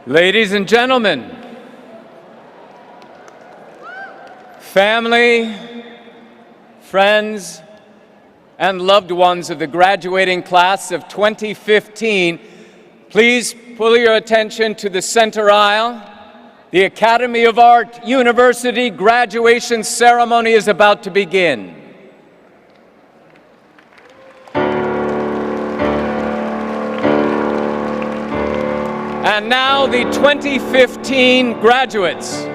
Ladies and gentlemen, family, friends, and loved ones of the graduating class of 2015, please pull your attention to the center aisle. The Academy of Art University graduation ceremony is about to begin. And now the 2015 graduates.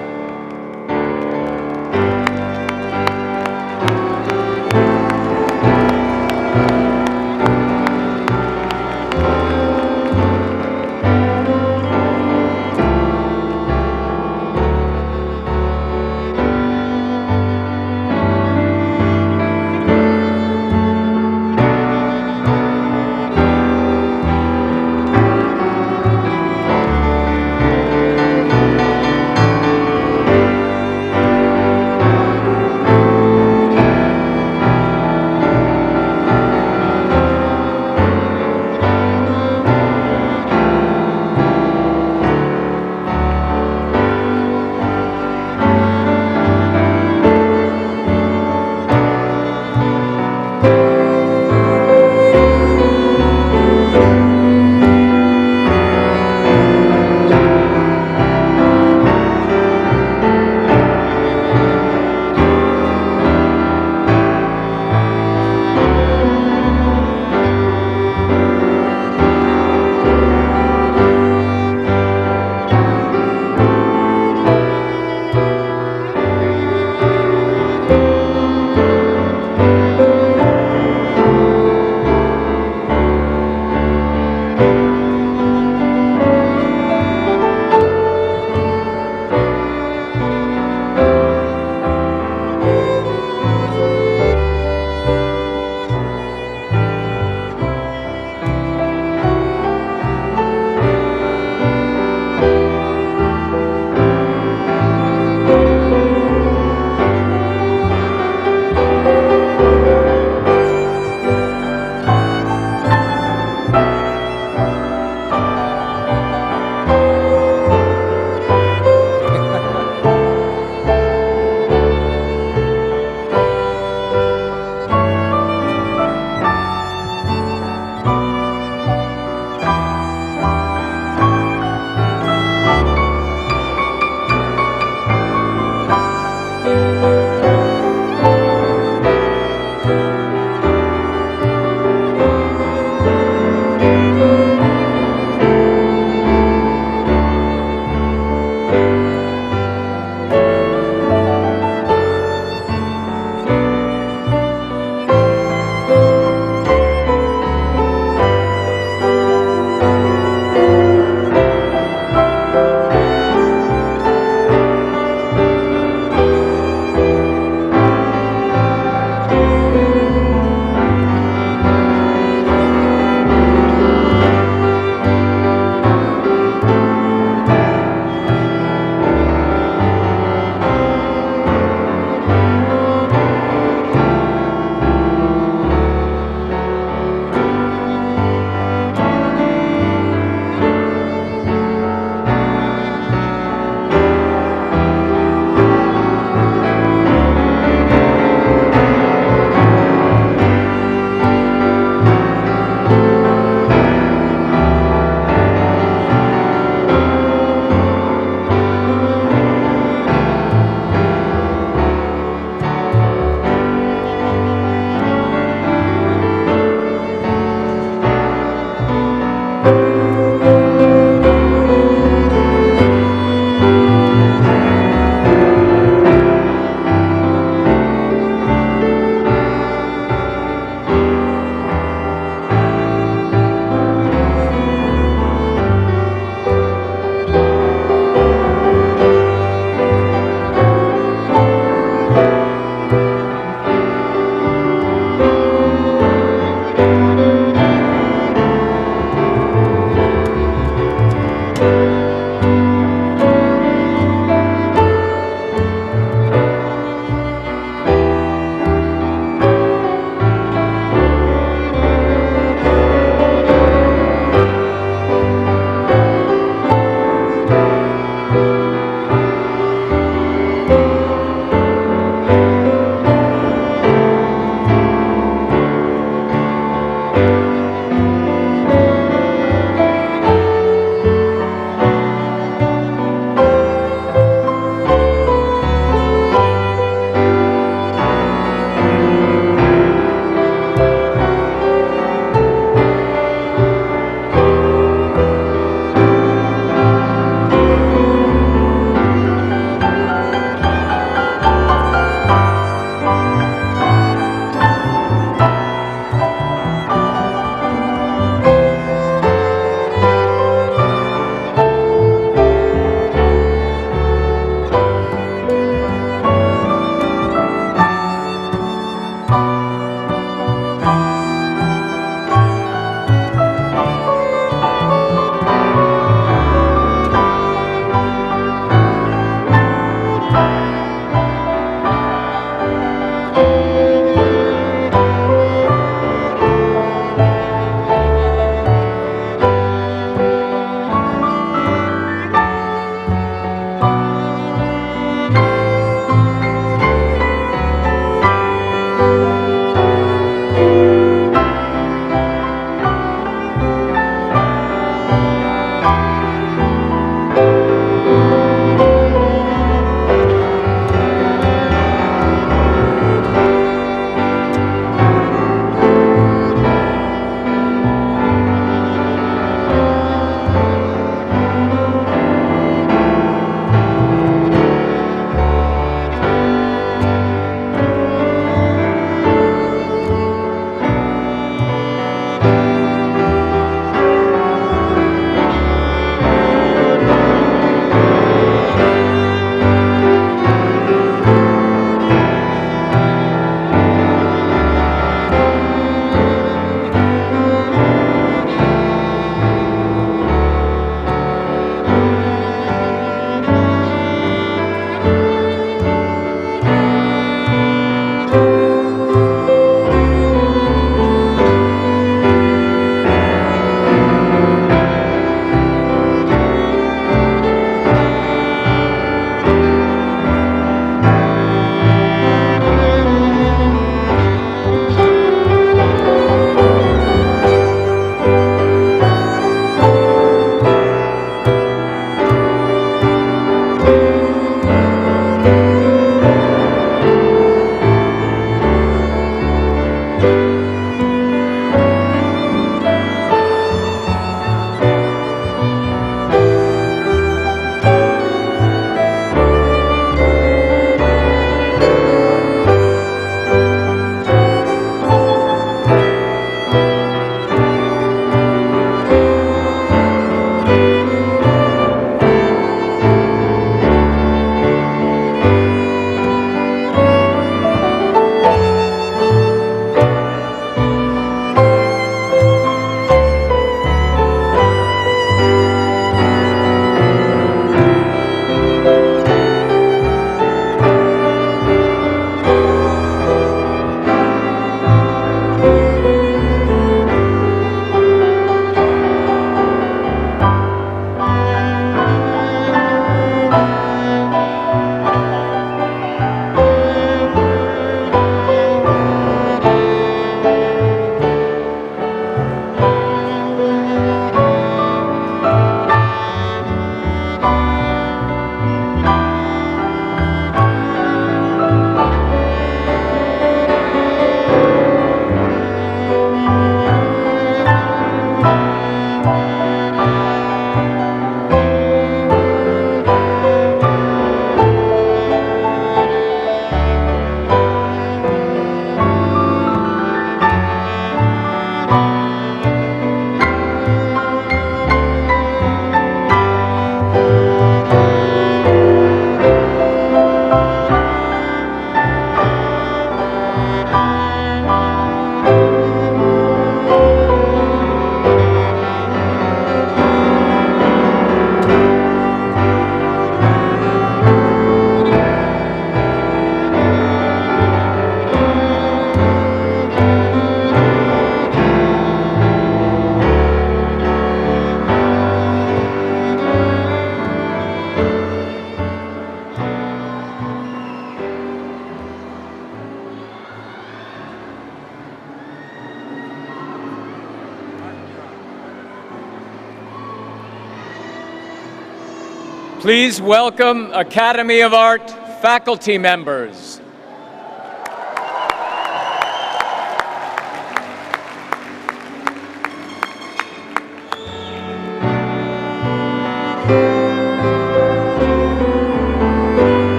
Please welcome Academy of Art faculty members.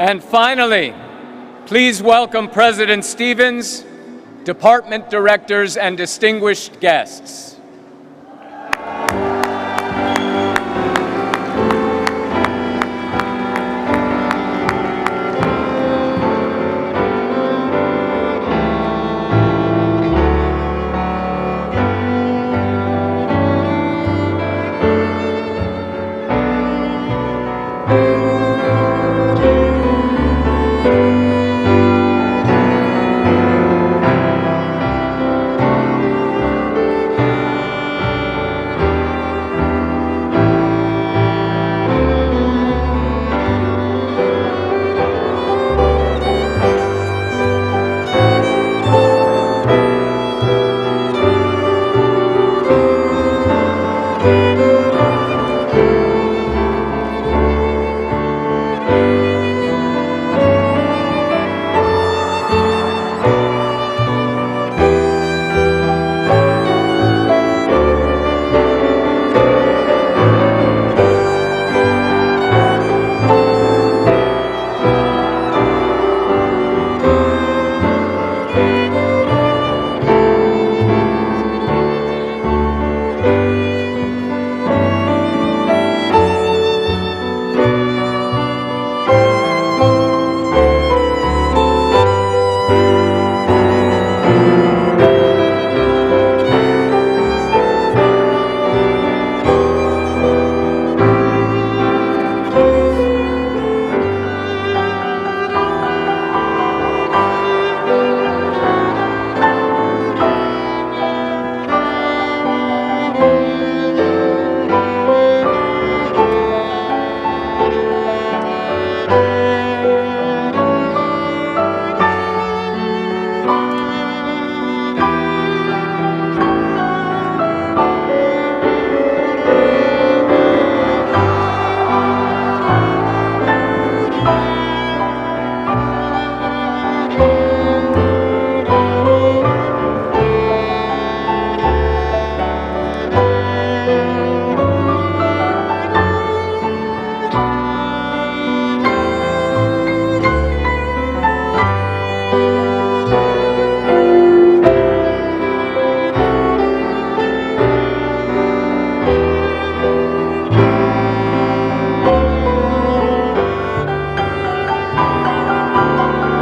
And finally, please welcome President Stevens, department directors, and distinguished guests.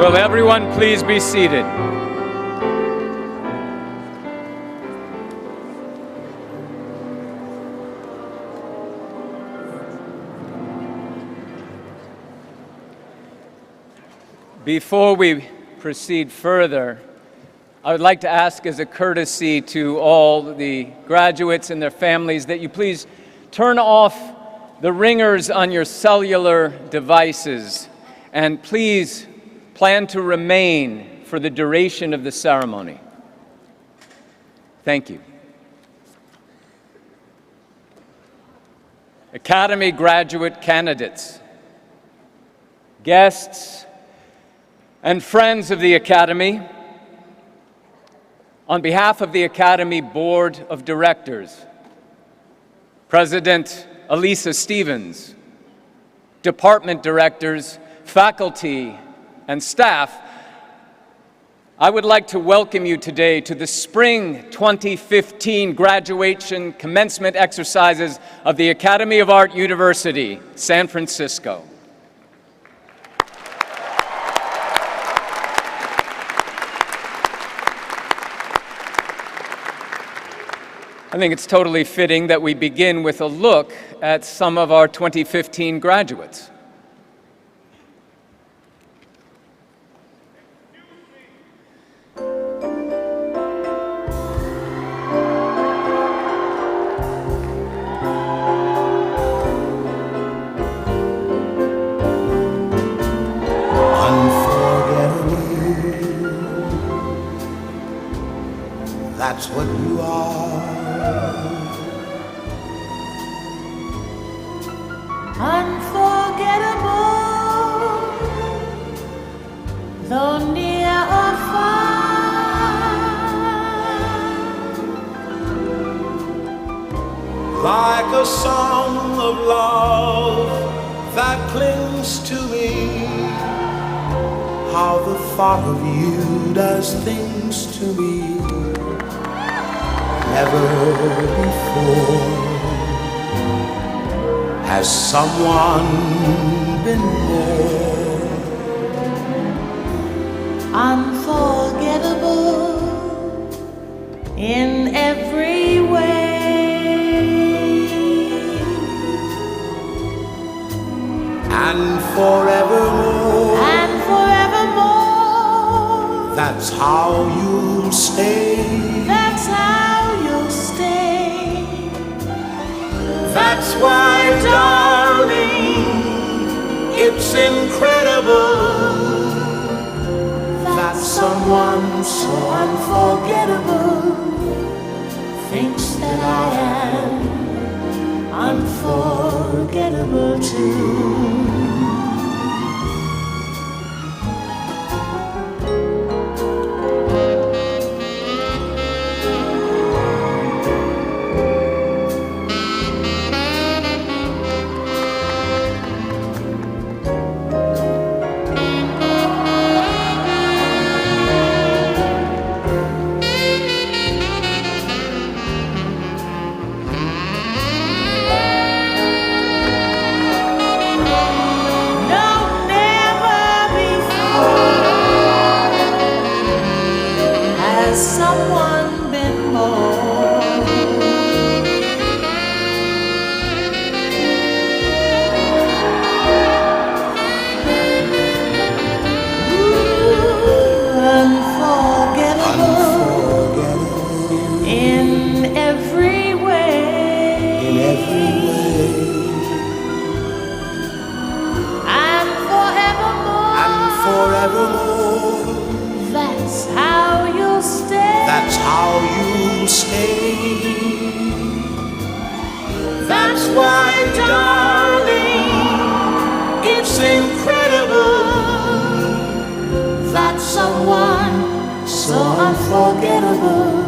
Will everyone please be seated? Before we proceed further, I would like to ask as a courtesy to all the graduates and their families that you please turn off the ringers on your cellular devices and please plan to remain for the duration of the ceremony. Thank you. Academy graduate candidates, guests, and friends of the Academy, on behalf of the Academy Board of Directors, President Elisa Stevens, department directors, faculty, and staff, I would like to welcome you today to the Spring 2015 graduation commencement exercises of the Academy of Art University, San Francisco. I think it's totally fitting that we begin with a look at some of our 2015 graduates. That's what you are. Unforgettable, though near or far. Like a song of love that clings to me. how the thought of you does things to me. Never before has someone been more unforgettable in every way. and forevermore. And forevermore. That's how you'll stay. That's how you'll stay. That's why, darling, it's incredible that someone so unforgettable thinks that I am unforgettable too. Someone been more unforgettable in every way. And forevermore. That's how you'll stay. That's how you stay. That's why, darling, it's incredible That someone so unforgettable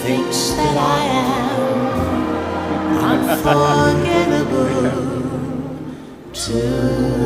thinks that I am unforgettable too.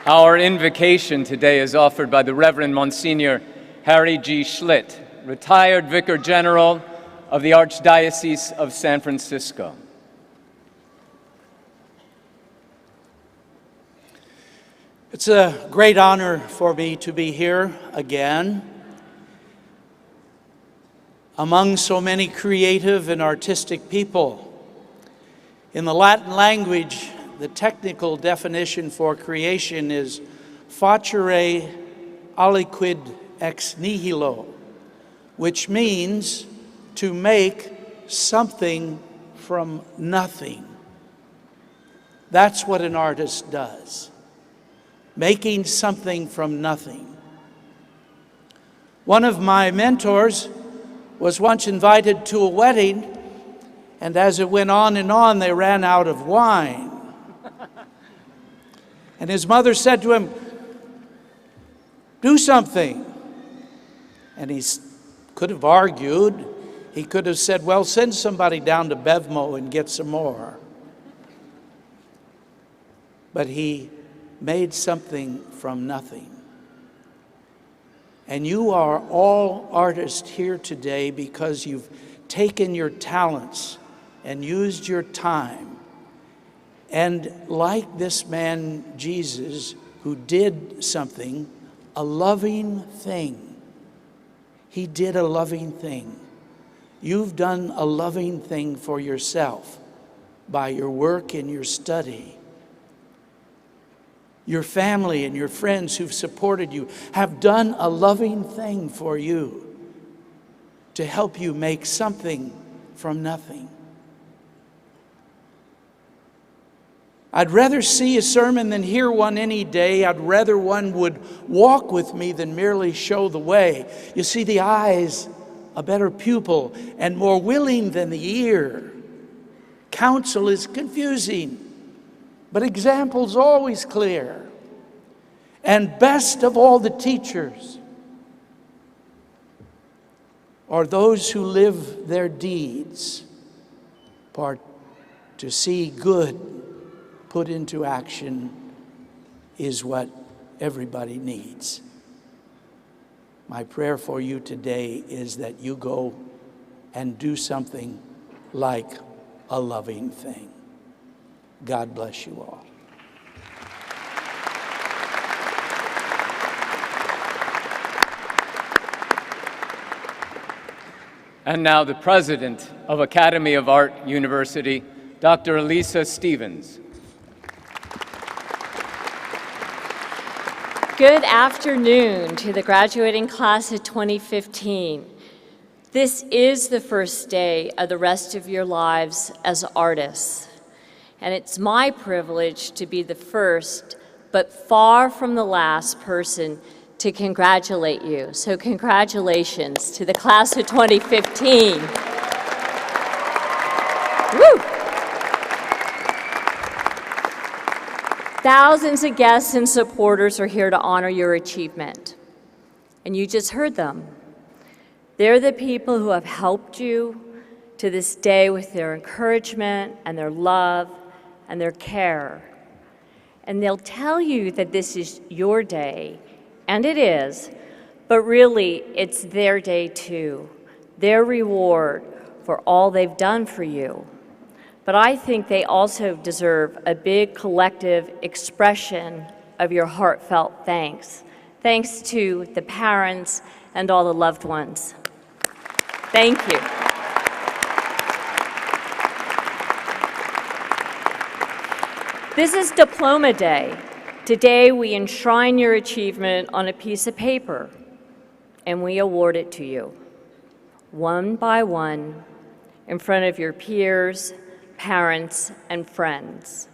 Our invocation today is offered by the Reverend Monsignor Harry G. Schlitt, retired Vicar General of the Archdiocese of San Francisco. It's a great honor for me to be here again among so many creative and artistic people. In the Latin language, the technical definition for creation is facere aliquid ex nihilo, which means to make something from nothing. That's what an artist does, making something from nothing. One of my mentors was once invited to a wedding, and as it went on and on, they ran out of wine. And his mother said to him, "Do something." And he could have argued. He could have said, "Well, send somebody down to Bevmo and get some more." But he made something from nothing. And you are all artists here today because you've taken your talents and used your time. And like this man, Jesus, who did something, a loving thing. He did a loving thing. You've done a loving thing for yourself by your work and your study. Your family and your friends who've supported you have done a loving thing for you to help you make something from nothing. I'd rather see a sermon than hear one any day. I'd rather one would walk with me than merely show the way. You see, the eyes a better pupil, and more willing than the ear. Counsel is confusing, but example's always clear. And best of all the teachers are those who live their deeds, part to see good put into action is what everybody needs. My prayer for you today is that you go and do something like a loving thing. God bless you all. And now the president of Academy of Art University, Dr. Elisa Stevens. Good afternoon to the graduating class of 2015. This is the first day of the rest of your lives as artists. And it's my privilege to be the first, but far from the last person to congratulate you. So congratulations to the class of 2015. Woo! Thousands of guests and supporters are here to honor your achievement. And you just heard them. They're the people who have helped you to this day with their encouragement and their love and their care. And they'll tell you that this is your day, and it is, but really it's their day too, their reward for all they've done for you. But I think they also deserve a big collective expression of your heartfelt thanks. Thanks to the parents and all the loved ones. Thank you. This is Diploma Day. Today we enshrine your achievement on a piece of paper and we award it to you, one by one, in front of your peers, parents, and friends.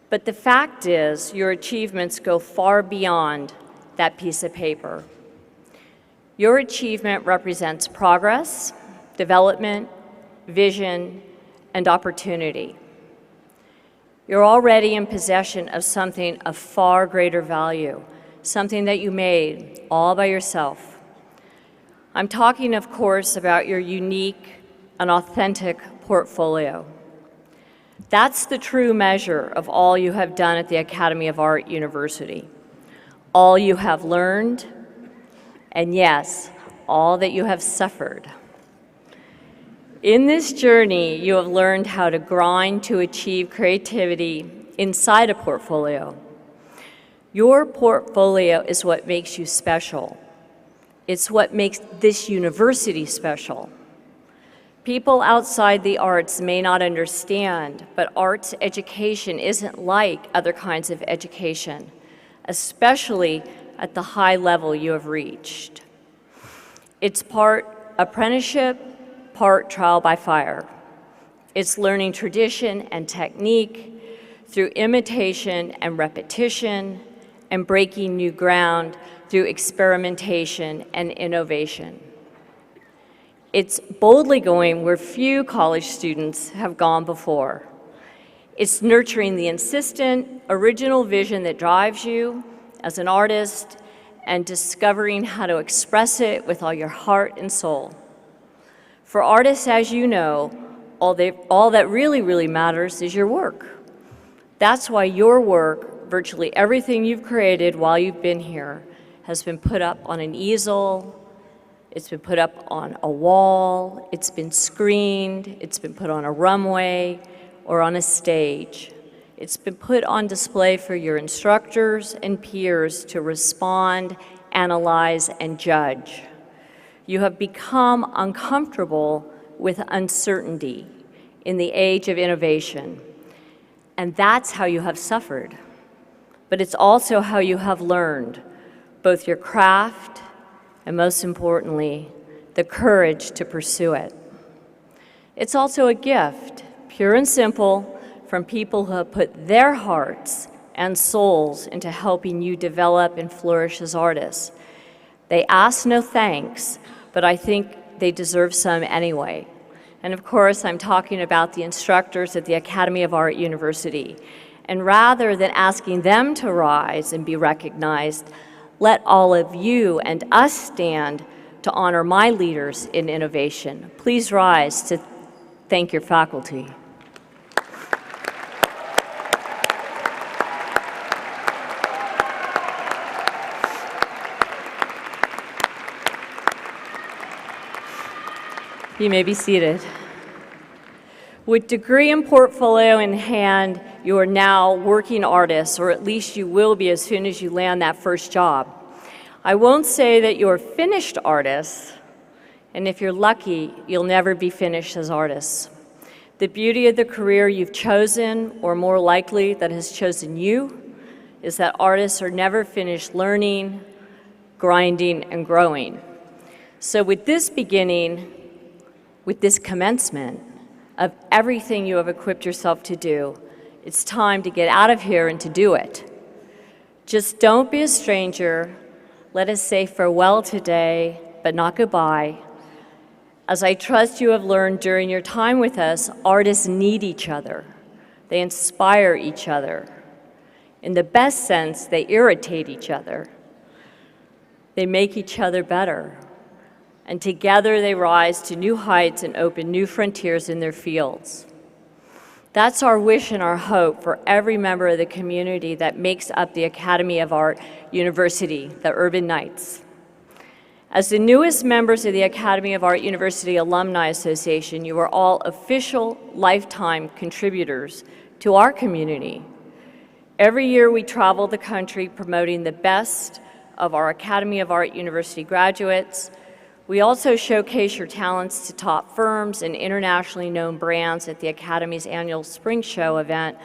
But the fact is, your achievements go far beyond that piece of paper. Your achievement represents progress, development, vision, and opportunity. You're already in possession of something of far greater value, something that you made all by yourself. I'm talking, of course, about your unique and authentic portfolio. That's the true measure of all you have done at the Academy of Art University, all you have learned, and yes, all that you have suffered. In this journey, you have learned how to grind to achieve creativity inside a portfolio. Your portfolio is what makes you special. It's what makes this university special. People outside the arts may not understand, but arts education isn't like other kinds of education, especially at the high level you have reached. It's part apprenticeship, part trial by fire. It's learning tradition and technique through imitation and repetition, and breaking new ground through experimentation and innovation. It's boldly going where few college students have gone before. It's nurturing the insistent, original vision that drives you as an artist and discovering how to express it with all your heart and soul. For artists, as you know, all that really matters is your work. That's why your work, virtually everything you've created while you've been here, has been put up on an easel, it's been put up on a wall, it's been screened, it's been put on a runway or on a stage. It's been put on display for your instructors and peers to respond, analyze, and judge. You have become uncomfortable with uncertainty in the age of innovation, and that's how you have suffered. But it's also how you have learned both your craft and, most importantly, the courage to pursue it. It's also a gift, pure and simple, from people who have put their hearts and souls into helping you develop and flourish as artists. They ask no thanks, but I think they deserve some anyway. And of course, I'm talking about the instructors at the Academy of Art University. And rather than asking them to rise and be recognized, let all of you and us stand to honor my leaders in innovation. Please rise to thank your faculty. You may be seated. With degree and portfolio in hand, you are now working artists, or at least you will be as soon as you land that first job. I won't say that you're finished artists, and if you're lucky, you'll never be finished as artists. The beauty of the career you've chosen, or more likely that has chosen you, is that artists are never finished learning, grinding, and growing. So with this beginning, with this commencement of everything you have equipped yourself to do, it's time to get out of here and to do it. Just don't be a stranger. Let us say farewell today, but not goodbye. As I trust you have learned during your time with us, artists need each other. They inspire each other. In the best sense, they irritate each other. They make each other better. And together they rise to new heights and open new frontiers in their fields. That's our wish and our hope for every member of the community that makes up the Academy of Art University, the Urban Knights. As the newest members of the Academy of Art University Alumni Association, you are all official lifetime contributors to our community. Every year we travel the country promoting the best of our Academy of Art University graduates. We also showcase your talents to top firms and internationally known brands at the Academy's annual Spring Show event,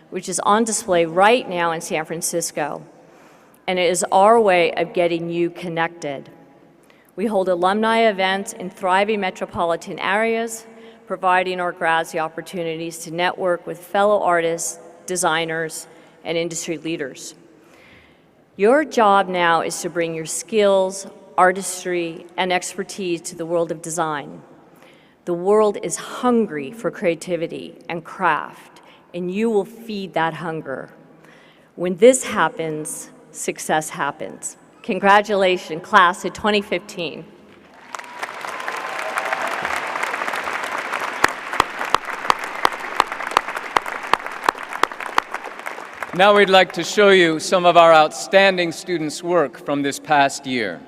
which is on display right now in San Francisco. And it is our way of getting you connected. We hold alumni events in thriving metropolitan areas, providing our grads the opportunities to network with fellow artists, designers, and industry leaders. Your job now is to bring your skills, artistry, and expertise to the world of design. The world is hungry for creativity and craft, and you will feed that hunger. When this happens, success happens. Congratulations, class of 2015. Now we'd like to show you some of our outstanding students' work from this past year.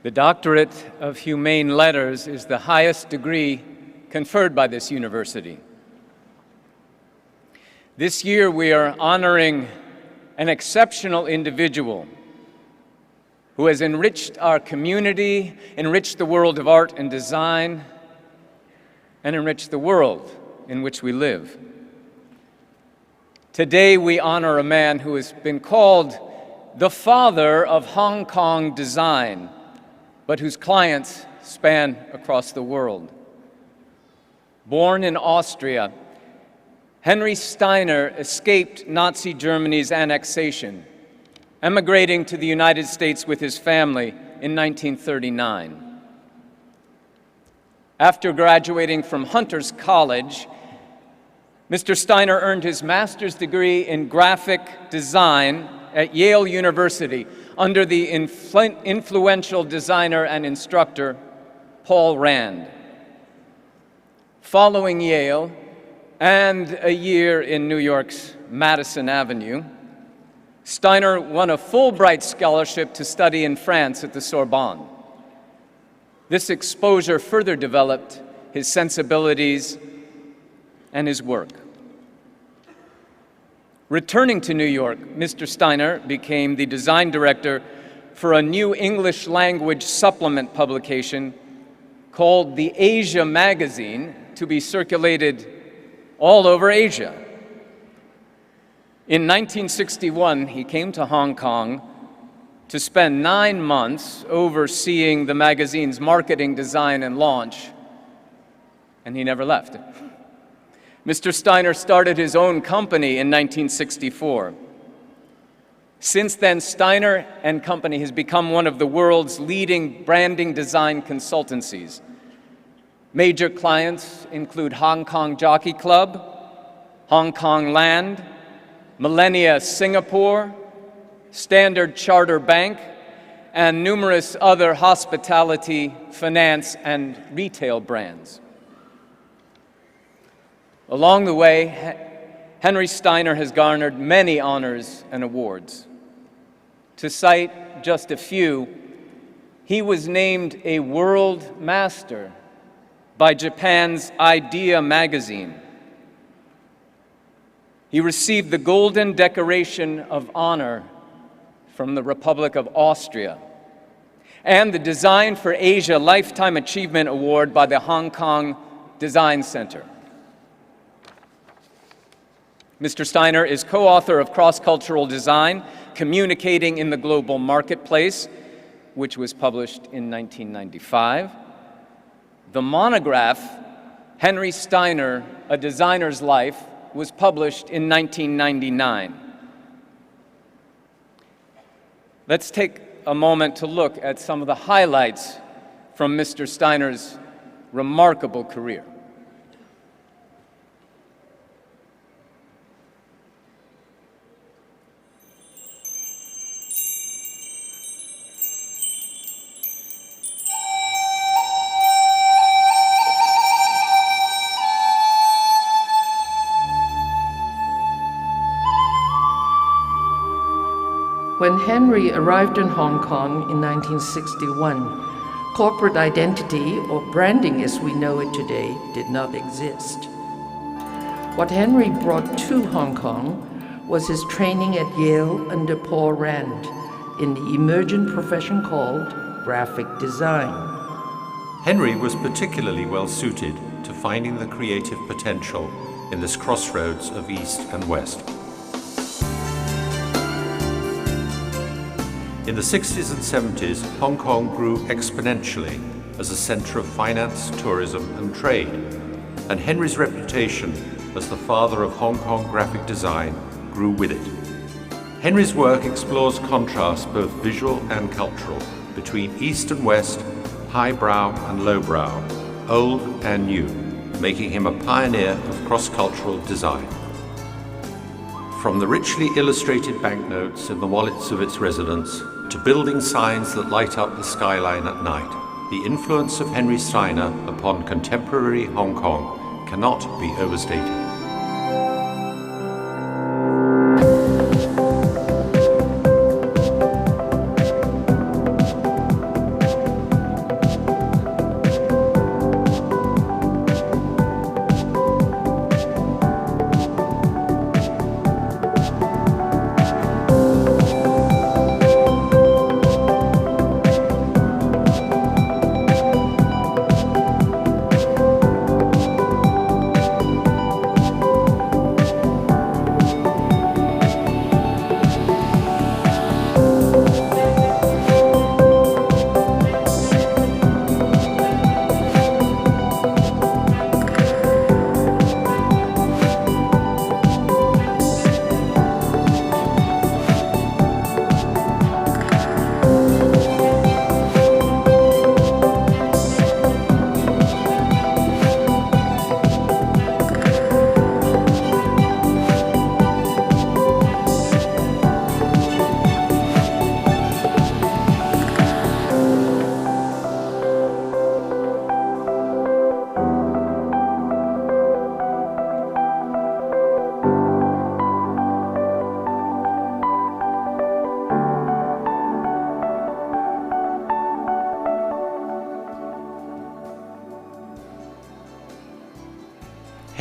The Doctorate of Humane Letters is the highest degree conferred by this university. This year, we are honoring an exceptional individual who has enriched our community, enriched the world of art and design, and enriched the world in which we live. Today, we honor a man who has been called the father of Hong Kong design, but whose clients span across the world. Born in Austria, Henry Steiner escaped Nazi Germany's annexation, emigrating to the United States with his family in 1939. After graduating from Hunter's College, Mr. Steiner earned his master's degree in graphic design at Yale University under the influential designer and instructor Paul Rand. Following Yale and a year in New York's Madison Avenue, Steiner won a Fulbright scholarship to study in France at the Sorbonne. This exposure further developed his sensibilities and his work. Returning to New York, Mr. Steiner became the design director for a new English language supplement publication called the Asia Magazine, to be circulated all over Asia. In 1961, he came to Hong Kong to spend 9 months overseeing the magazine's marketing, design, and launch, and he never left. Mr. Steiner started his own company in 1964. Since then, Steiner and Company has become one of the world's leading branding design consultancies. Major clients include Hong Kong Jockey Club, Hong Kong Land, Millennia Singapore, Standard Chartered Bank, and numerous other hospitality, finance, and retail brands. Along the way, Henry Steiner has garnered many honors and awards. To cite just a few, he was named a World Master by Japan's Idea magazine. He received the Golden Decoration of Honor from the Republic of Austria and the Design for Asia Lifetime Achievement Award by the Hong Kong Design Center. Mr. Steiner is co-author of Cross-Cultural Design, Communicating in the Global Marketplace, which was published in 1995. The monograph, Henry Steiner, A Designer's Life, was published in 1999. Let's take a moment to look at some of the highlights from Mr. Steiner's remarkable career. When Henry arrived in Hong Kong in 1961, corporate identity, or branding as we know it today, did not exist. What Henry brought to Hong Kong was his training at Yale under Paul Rand in the emergent profession called graphic design. Henry was particularly well suited to finding the creative potential in this crossroads of East and West. In the 60s and 70s, Hong Kong grew exponentially as a center of finance, tourism, and trade, and Henry's reputation as the father of Hong Kong graphic design grew with it. Henry's work explores contrasts, both visual and cultural, between East and West, highbrow and lowbrow, old and new, making him a pioneer of cross-cultural design. From the richly illustrated banknotes in the wallets of its residents to building signs that light up the skyline at night, the influence of Henry Steiner upon contemporary Hong Kong cannot be overstated.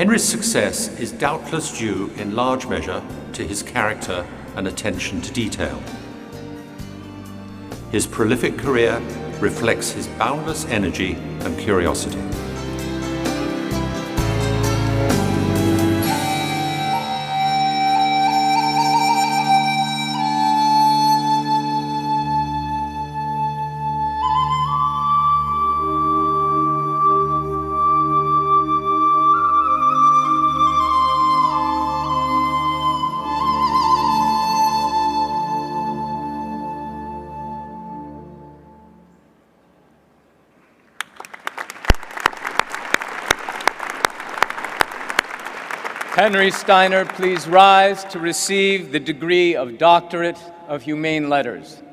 Henry's success is doubtless due in large measure to his character and attention to detail. His prolific career reflects his boundless energy and curiosity. Henry Steiner, please rise to receive the degree of Doctorate of Humane Letters.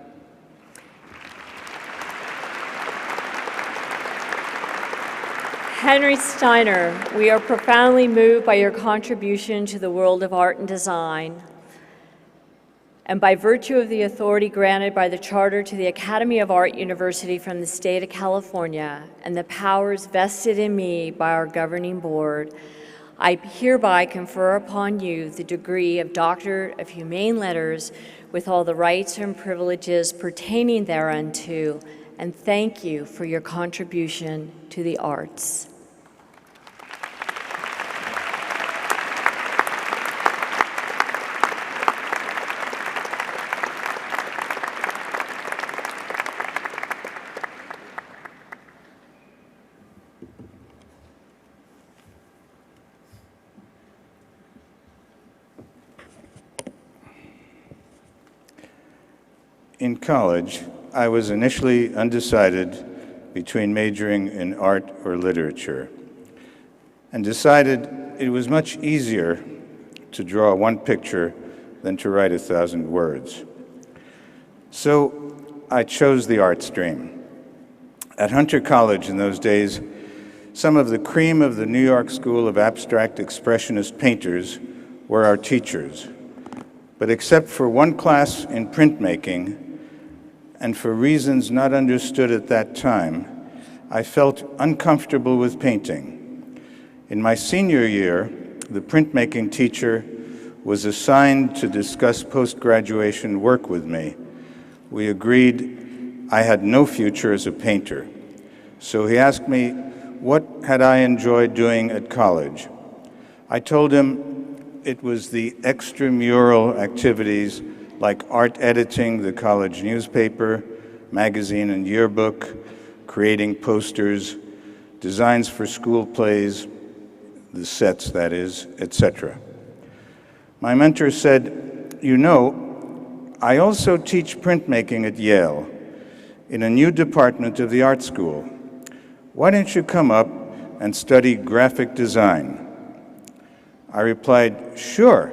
Henry Steiner, we are profoundly moved by your contribution to the world of art and design. And by virtue of the authority granted by the charter to the Academy of Art University from the state of California and the powers vested in me by our governing board, I hereby confer upon you the degree of Doctor of Humane Letters with all the rights and privileges pertaining thereunto, and thank you for your contribution to the arts. In college, I was initially undecided between majoring in art or literature, and decided it was much easier to draw one picture than to write 1,000 words. So I chose the art stream. At Hunter College in those days, some of the cream of the New York School of Abstract Expressionist painters were our teachers. But except for one class in printmaking, and for reasons not understood at that time, I felt uncomfortable with painting. In my senior year, the printmaking teacher was assigned to discuss post-graduation work with me. We agreed I had no future as a painter. So he asked me, what had I enjoyed doing at college? I told him it was the extramural activities like art editing the college newspaper, magazine and yearbook, creating posters, designs for school plays, the sets, that is, etc. My mentor said, you know, I also teach printmaking at Yale in a new department of the art school. Why don't you come up and study graphic design? I replied, sure.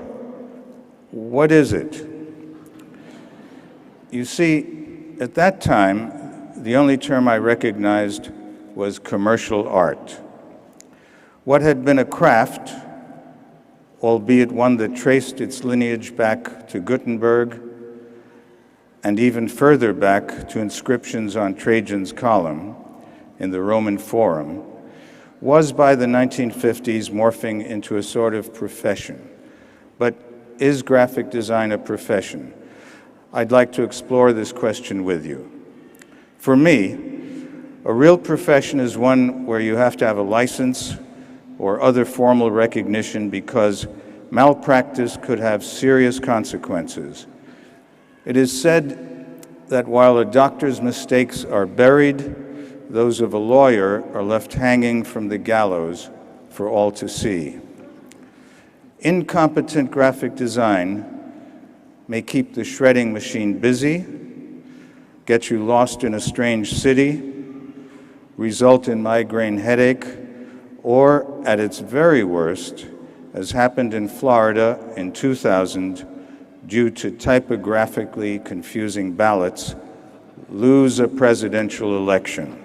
What is it? You see, at that time, the only term I recognized was commercial art. What had been a craft, albeit one that traced its lineage back to Gutenberg and even further back to inscriptions on Trajan's column in the Roman Forum, was by the 1950s morphing into a sort of profession. But is graphic design a profession? I'd like to explore this question with you. For me, a real profession is one where you have to have a license or other formal recognition because malpractice could have serious consequences. It is said that while a doctor's mistakes are buried, those of a lawyer are left hanging from the gallows for all to see. Incompetent graphic design may keep the shredding machine busy, get you lost in a strange city, result in migraine headache, or at its very worst, as happened in Florida in 2000, due to typographically confusing ballots, lose a presidential election.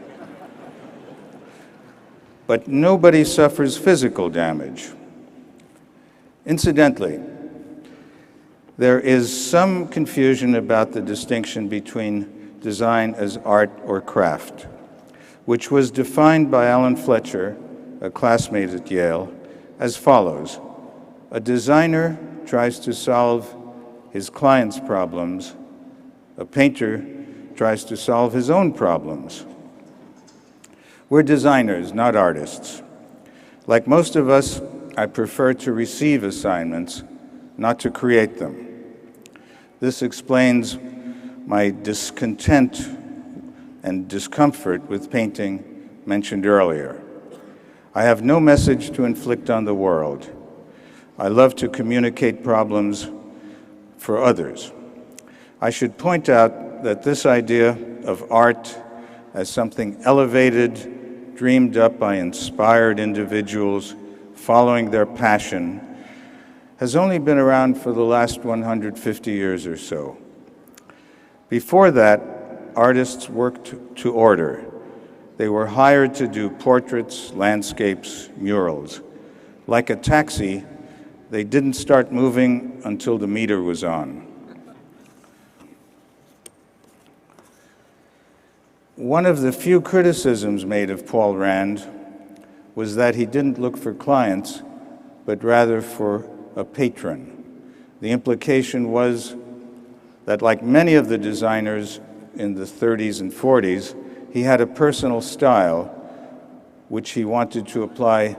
But nobody suffers physical damage. Incidentally, there is some confusion about the distinction between design as art or craft, which was defined by Alan Fletcher, a classmate at Yale, as follows. A designer tries to solve his client's problems. A painter tries to solve his own problems. We're designers, not artists. Like most of us, I prefer to receive assignments, not to create them. This explains my discontent and discomfort with painting mentioned earlier. I have no message to inflict on the world. I love to communicate problems for others. I should point out that this idea of art as something elevated, dreamed up by inspired individuals following their passion, has only been around for the last 150 years or so. Before that, artists worked to order. They were hired to do portraits, landscapes, murals. Like a taxi, they didn't start moving until the meter was on. One of the few criticisms made of Paul Rand was that he didn't look for clients, but rather for a patron. The implication was that, like many of the designers in the 30s and 40s, he had a personal style which he wanted to apply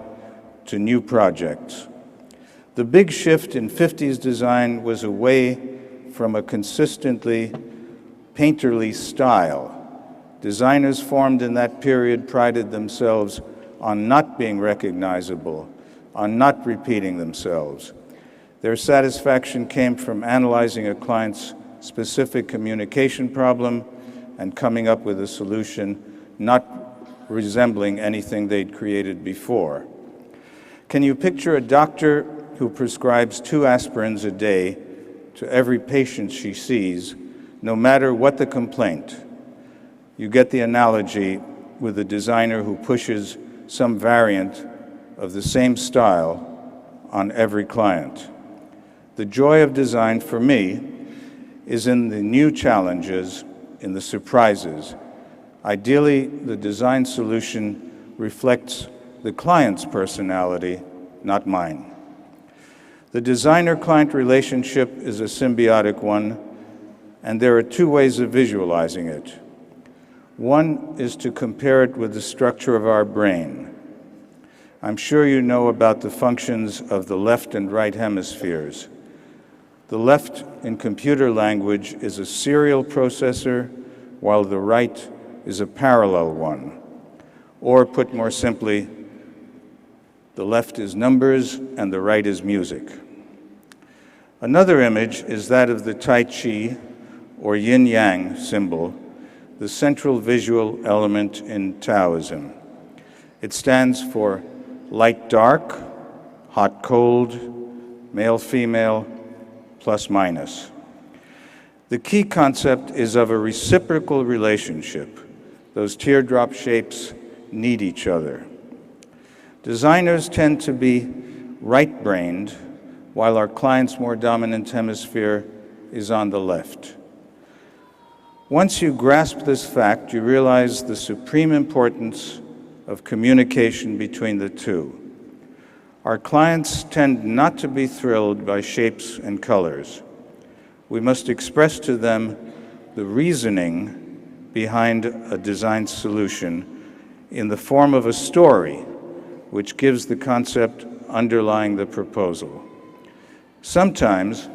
to new projects. The big shift in 50s design was away from a consistently painterly style. Designers formed in that period prided themselves on not being recognizable, on not repeating themselves. Their satisfaction came from analyzing a client's specific communication problem and coming up with a solution not resembling anything they'd created before. Can you picture a doctor who prescribes 2 aspirins a day to every patient she sees, no matter what the complaint? You get the analogy with a designer who pushes some variant of the same style on every client. The joy of design for me is in the new challenges, in the surprises. Ideally, the design solution reflects the client's personality, not mine. The designer-client relationship is a symbiotic one, and there are 2 ways of visualizing it. One is to compare it with the structure of our brain. I'm sure you know about the functions of the left and right hemispheres. The left, in computer language, is a serial processor, while the right is a parallel one. Or, put more simply, the left is numbers and the right is music. Another image is that of the Tai Chi, or yin-yang symbol, the central visual element in Taoism. It stands for light-dark, hot-cold, male-female, plus-minus. The key concept is of a reciprocal relationship. Those teardrop shapes need each other. Designers tend to be right-brained, while our client's more dominant hemisphere is on the left. Once you grasp this fact, you realize the supreme importance of communication between the 2. Our clients tend not to be thrilled by shapes and colors. We must express to them the reasoning behind a design solution in the form of a story, which gives the concept underlying the proposal. Sometimes,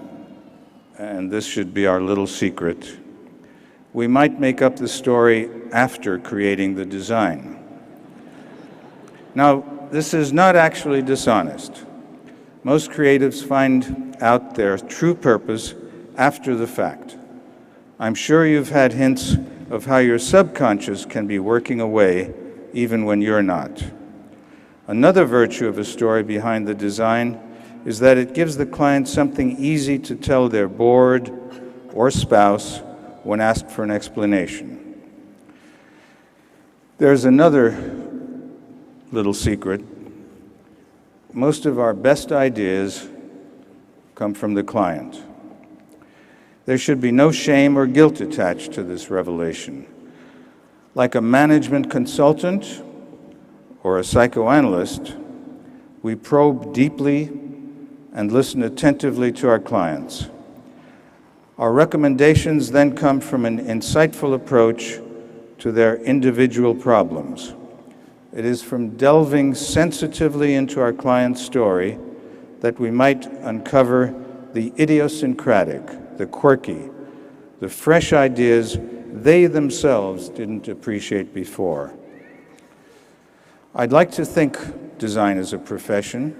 and this should be our little secret, we might make up the story after creating the design. Now, this is not actually dishonest. Most creatives find out their true purpose after the fact. I'm sure you've had hints of how your subconscious can be working away even when you're not. Another virtue of a story behind the design is that it gives the client something easy to tell their board or spouse when asked for an explanation. There's another little secret. Most of our best ideas come from the client. There should be no shame or guilt attached to this revelation. Like a management consultant or a psychoanalyst, We probe deeply and listen attentively to our clients. Our recommendations then come from an insightful approach to their individual problems. It is from delving sensitively into our client's story that we might uncover the idiosyncratic, the quirky, the fresh ideas they themselves didn't appreciate before. I'd like to think design as a profession.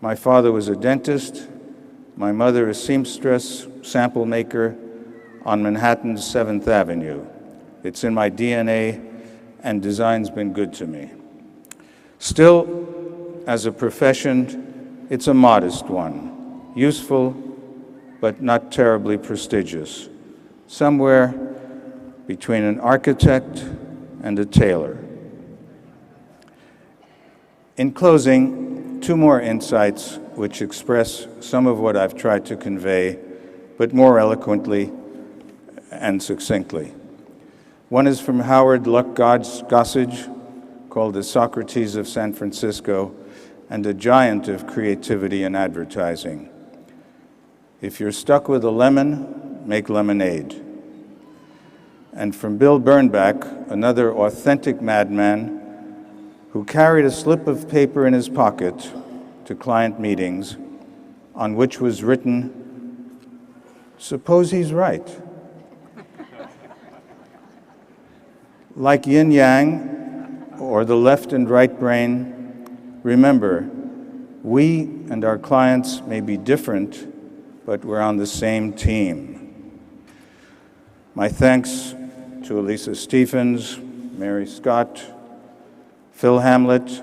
My father was a dentist, my mother a seamstress, sample maker on Manhattan's 7th Avenue. It's in my DNA, and design's been good to me. Still, as a profession, it's a modest one, useful, but not terribly prestigious, somewhere between an architect and a tailor. In closing, two more insights which express some of what I've tried to convey, but more eloquently and succinctly. One is from Howard Luck Gossage, called the Socrates of San Francisco, and a giant of creativity in advertising. If you're stuck with a lemon, make lemonade. And from Bill Bernbach, another authentic madman who carried a slip of paper in his pocket to client meetings on which was written, "Suppose he's right." Like yin yang, or the left and right brain, remember, we and our clients may be different, but we're on the same team. My thanks to Elisa Stephens, Mary Scott, Phil Hamlet,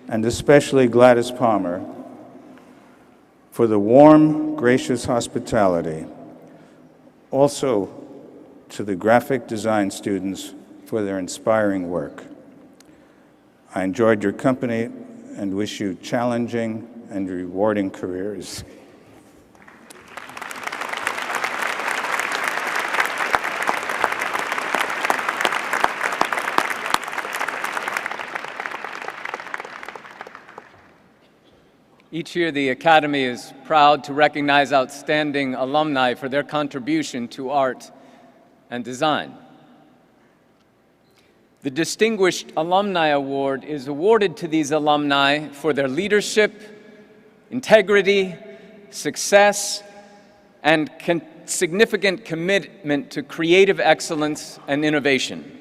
and especially Gladys Palmer for the warm, gracious hospitality. Also to the graphic design students for their inspiring work. I enjoyed your company and wish you challenging and rewarding careers. Each year, the Academy is proud to recognize outstanding alumni for their contribution to art and design. The Distinguished Alumni Award is awarded to these alumni for their leadership, integrity, success, and significant commitment to creative excellence and innovation.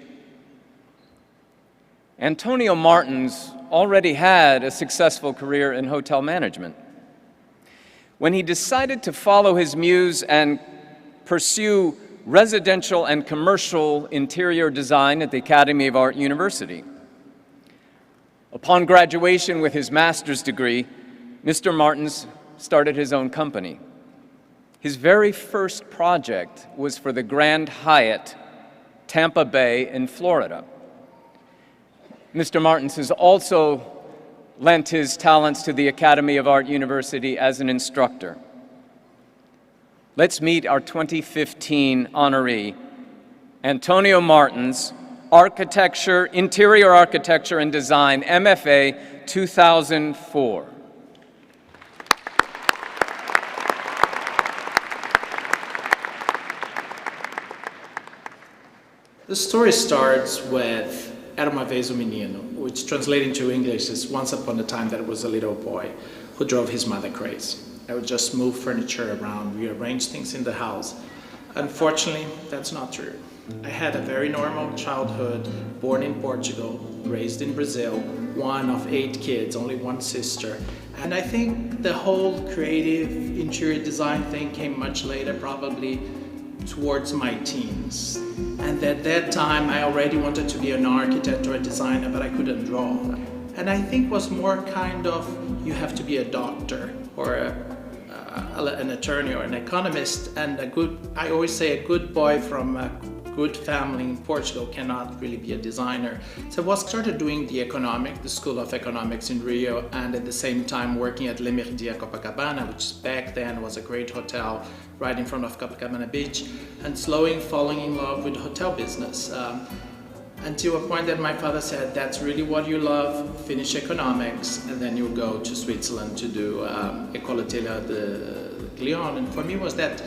Antonio Martins already had a successful career in hotel management. When he decided to follow his muse and pursue residential and commercial interior design at the Academy of Art University. Upon graduation with his master's degree, Mr. Martins started his own company. His very first project was for the Grand Hyatt, Tampa Bay in Florida. Mr. Martins has also lent his talents to the Academy of Art University as an instructor. Let's meet our 2015 honoree, Antonio Martins, Architecture, Interior Architecture and Design, MFA 2004. The story starts with Era uma vez menino, which translating to English is once upon a time there was a little boy who drove his mother crazy. I would just move furniture around, rearrange things in the house. Unfortunately, that's not true. I had a very normal childhood, born in Portugal, raised in Brazil, one of 8 kids, only one sister. And I think the whole creative interior design thing came much later, probably towards my teens. And at that time, I already wanted to be an architect or a designer, but I couldn't draw. And I think was more kind of, you have to be a doctor or an attorney or an economist, and I always say a good boy from a good family in Portugal cannot really be a designer. So I started doing the School of Economics in Rio, and at the same time working at Le Méridien Copacabana, which back then was a great hotel right in front of Copacabana Beach, and slowly falling in love with the hotel business. until a point that my father said, that's really what you love, finish economics, and then you'll go to Switzerland to do École Hôtelière de Lyon. And for me was that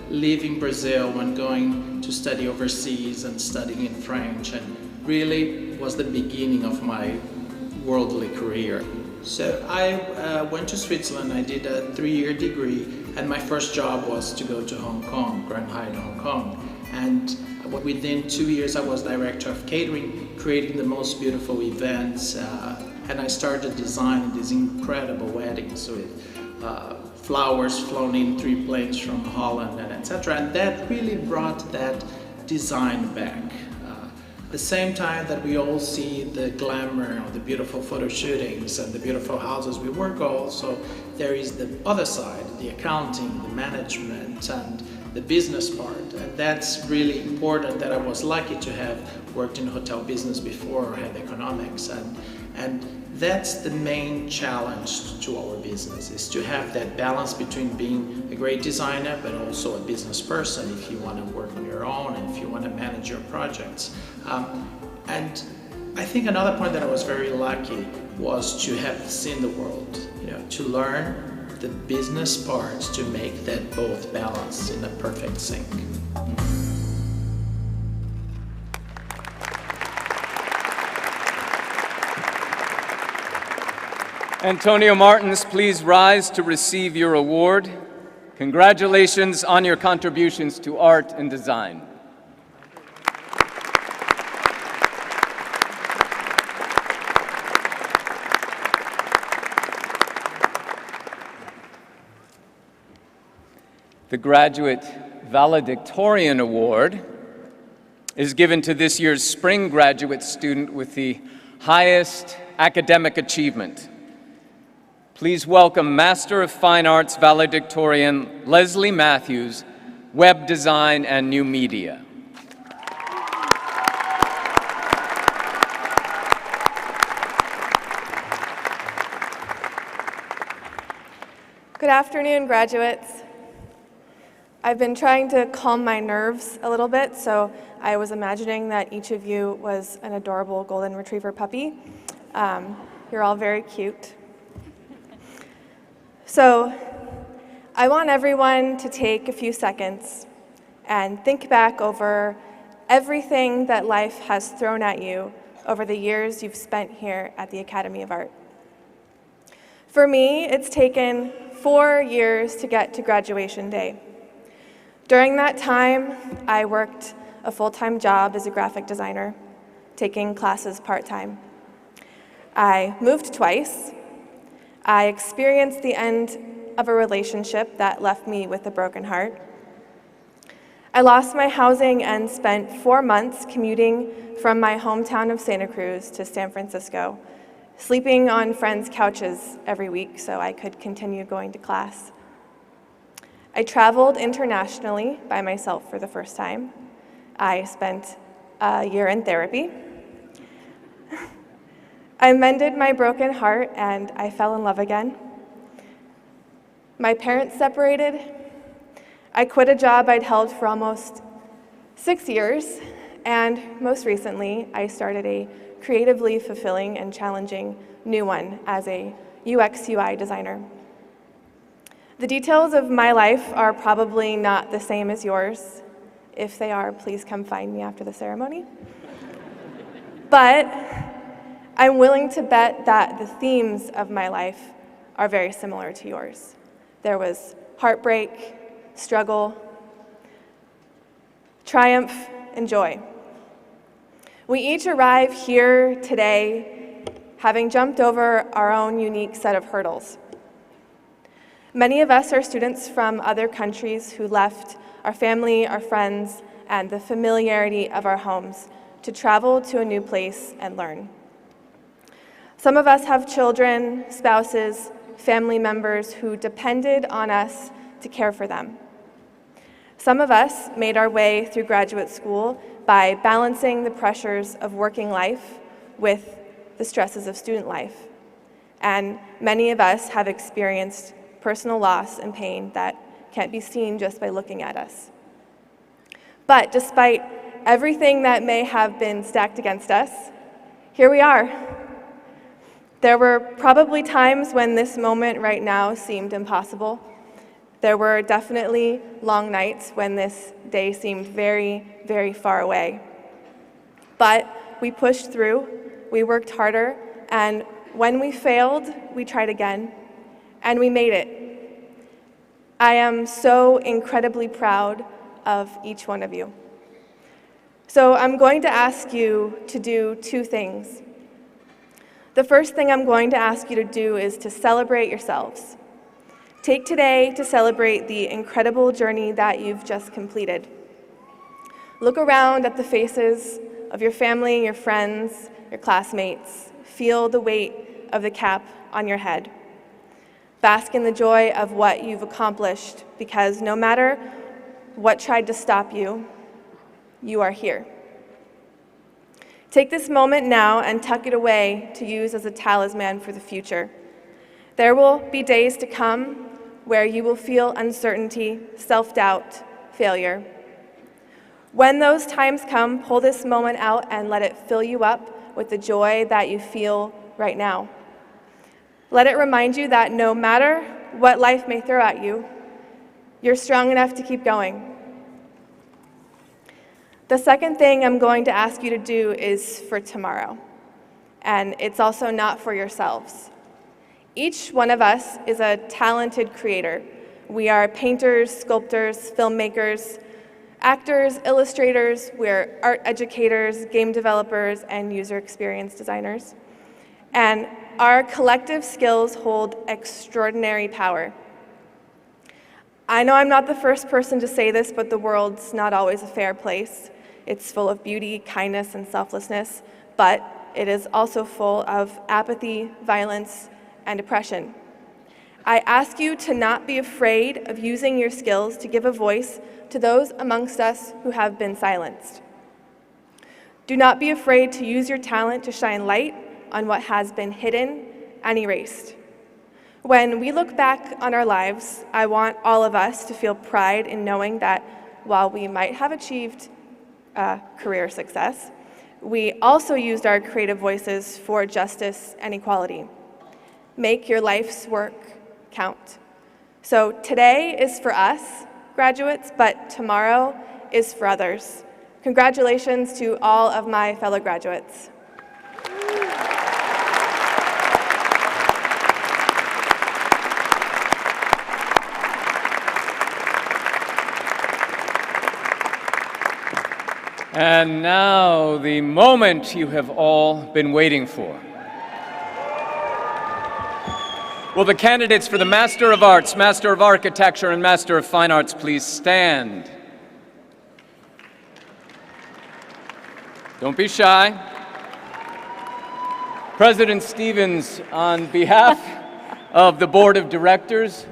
leaving Brazil and going to study overseas and studying in French, and really was the beginning of my worldly career. So I went to Switzerland, I did a 3-year degree, and my first job was to go to Hong Kong, Grand Hyatt Hong Kong. And within 2 years I was director of catering, creating the most beautiful events, and I started designing these incredible weddings with flowers flown in 3 planes from Holland, and etc. And that really brought that design back. At the same time that we all see the glamour of the beautiful photo shootings and the beautiful houses we work, also there is the other side, the accounting, the management, and the business part. And that's really important, that I was lucky to have worked in hotel business before, had economics, and that's the main challenge to our business, is to have that balance between being a great designer but also a business person if you want to work on your own and if you want to manage your projects. And I think another point that I was very lucky was to have seen the world, to learn the business parts to make that both balance in a perfect sync. Antonio Martins, please rise to receive your award. Congratulations on your contributions to art and design. The Graduate Valedictorian Award is given to this year's spring graduate student with the highest academic achievement. Please welcome Master of Fine Arts valedictorian Leslie Matthews, Web Design and New Media. Good afternoon, graduates. I've been trying to calm my nerves a little bit, so I was imagining that each of you was an adorable golden retriever puppy. You're all very cute. So I want everyone to take a few seconds and think back over everything that life has thrown at you over the years you've spent here at the Academy of Art. For me, it's taken 4 years to get to graduation day. During that time, I worked a full-time job as a graphic designer, taking classes part-time. I moved twice. I experienced the end of a relationship that left me with a broken heart. I lost my housing and spent 4 months commuting from my hometown of Santa Cruz to San Francisco, sleeping on friends' couches every week so I could continue going to class. I traveled internationally by myself for the first time. I spent a year in therapy. I mended my broken heart and I fell in love again. My parents separated. I quit a job I'd held for almost 6 years, and most recently, I started a creatively fulfilling and challenging new one as a UX/UI designer. The details of my life are probably not the same as yours. If they are, please come find me after the ceremony. But I'm willing to bet that the themes of my life are very similar to yours. There was heartbreak, struggle, triumph, and joy. We each arrive here today having jumped over our own unique set of hurdles. Many of us are students from other countries who left our family, our friends, and the familiarity of our homes to travel to a new place and learn. Some of us have children, spouses, family members who depended on us to care for them. Some of us made our way through graduate school by balancing the pressures of working life with the stresses of student life. And many of us have experienced personal loss and pain that can't be seen just by looking at us. But despite everything that may have been stacked against us, here we are. There were probably times when this moment right now seemed impossible. There were definitely long nights when this day seemed very, very far away. But we pushed through, we worked harder, and when we failed, we tried again, and we made it. I am so incredibly proud of each one of you. So I'm going to ask you to do two things. The first thing I'm going to ask you to do is to celebrate yourselves. Take today to celebrate the incredible journey that you've just completed. Look around at the faces of your family, your friends, your classmates. Feel the weight of the cap on your head. Bask in the joy of what you've accomplished, because no matter what tried to stop you, you are here. Take this moment now and tuck it away to use as a talisman for the future. There will be days to come where you will feel uncertainty, self-doubt, failure. When those times come, pull this moment out and let it fill you up with the joy that you feel right now. Let it remind you that no matter what life may throw at you, you're strong enough to keep going. The second thing I'm going to ask you to do is for tomorrow, and it's also not for yourselves. Each one of us is a talented creator. We are painters, sculptors, filmmakers, actors, illustrators, we're art educators, game developers, and user experience designers. And our collective skills hold extraordinary power. I know I'm not the first person to say this, but the world's not always a fair place. It's full of beauty, kindness, and selflessness, but it is also full of apathy, violence, and oppression. I ask you to not be afraid of using your skills to give a voice to those amongst us who have been silenced. Do not be afraid to use your talent to shine light on what has been hidden and erased. When we look back on our lives, I want all of us to feel pride in knowing that while we might have achieved career success, we also used our creative voices for justice and equality. Make your life's work count. So today is for us, graduates, but tomorrow is for others. Congratulations to all of my fellow graduates. And now, the moment you have all been waiting for. Will the candidates for the Master of Arts, Master of Architecture, and Master of Fine Arts please stand? Don't be shy. President Stevens, on behalf of the Board of Directors,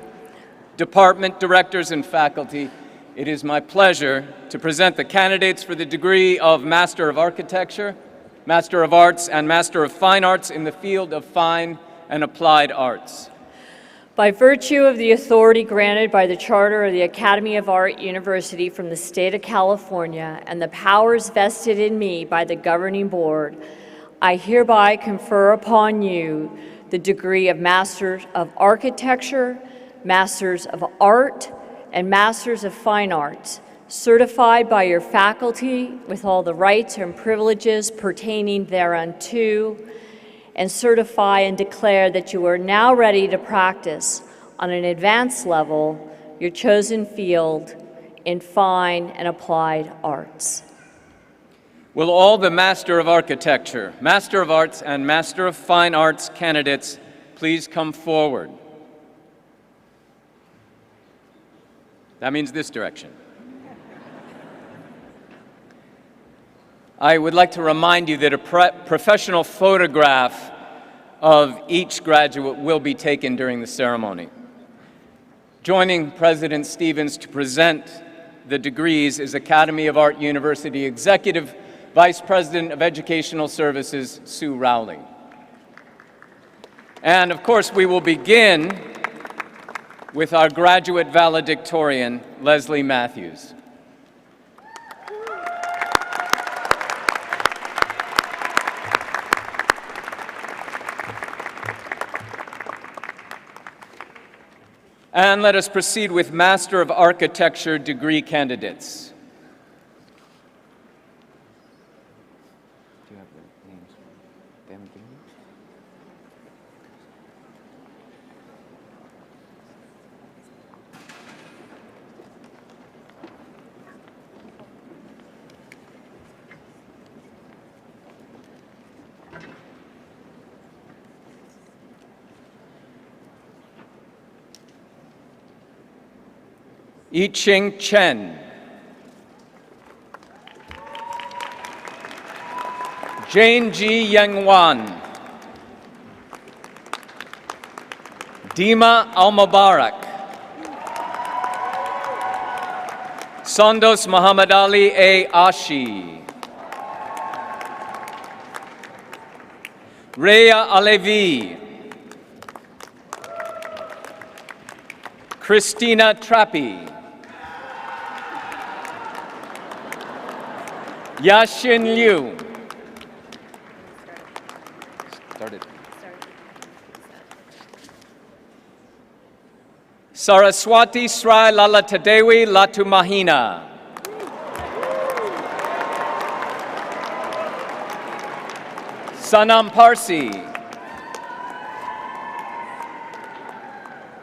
department directors, and faculty, it is my pleasure to present the candidates for the degree of Master of Architecture, Master of Arts, and Master of Fine Arts in the field of Fine and Applied Arts. By virtue of the authority granted by the Charter of the Academy of Art University from the state of California and the powers vested in me by the governing board, I hereby confer upon you the degree of Masters of Architecture, Masters of Art, and Masters of Fine Arts, certified by your faculty with all the rights and privileges pertaining thereunto, and certify and declare that you are now ready to practice on an advanced level your chosen field in fine and applied arts. Will all the Master of Architecture, Master of Arts, and Master of Fine Arts candidates please come forward? That means this direction. I would like to remind you that a professional photograph of each graduate will be taken during the ceremony. Joining President Stevens to present the degrees is Academy of Art University Executive Vice President of Educational Services, Sue Rowley. And of course, we will begin with our graduate valedictorian, Leslie Matthews. And let us proceed with Master of Architecture degree candidates. Do you have the names for them? Yiching Chen. Jane Ji Yangwan. Dima Al-Mubarak. Sandos Muhammad Ali A. Ashi. Rhea Alevi. Christina Trappi. Yashin Liu. Started. Saraswati Srai Lalatadewi Latumahina. Sanam Parsi.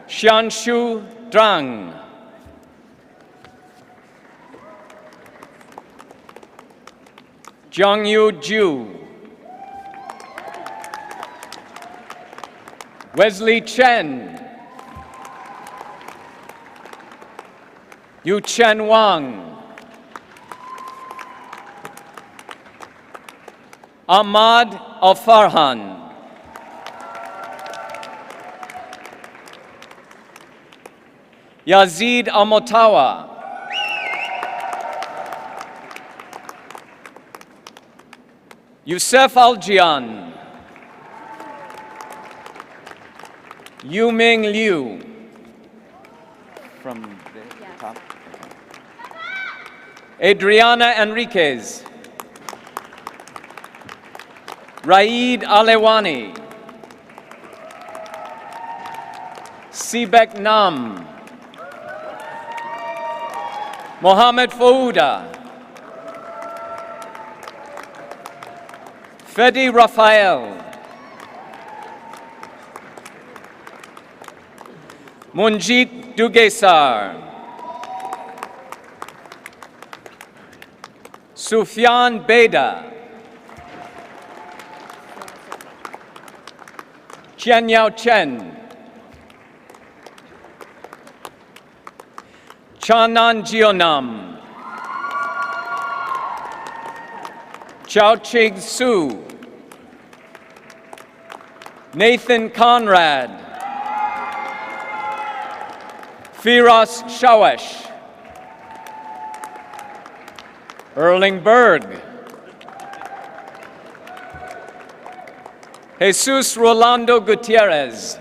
Xianshu Drang. Jiangyu Ju. Wesley Chen. Yu Chen Wang. Ahmad Al-Farhan. Yazid Al-Motawa. Youssef Al-Jian. Yuming Liu. From the top. Adriana Enriquez. Raid Alewani. Sibek Nam. Mohammed Fouda. Fedi Rafael. Munjit Dugesar. Sufyan Beda. Chen Yao Chen. Chanan Jionam. Chao Chig Su. Nathan Conrad. Firas Shawesh. Erling Berg. Jesus Rolando Gutierrez.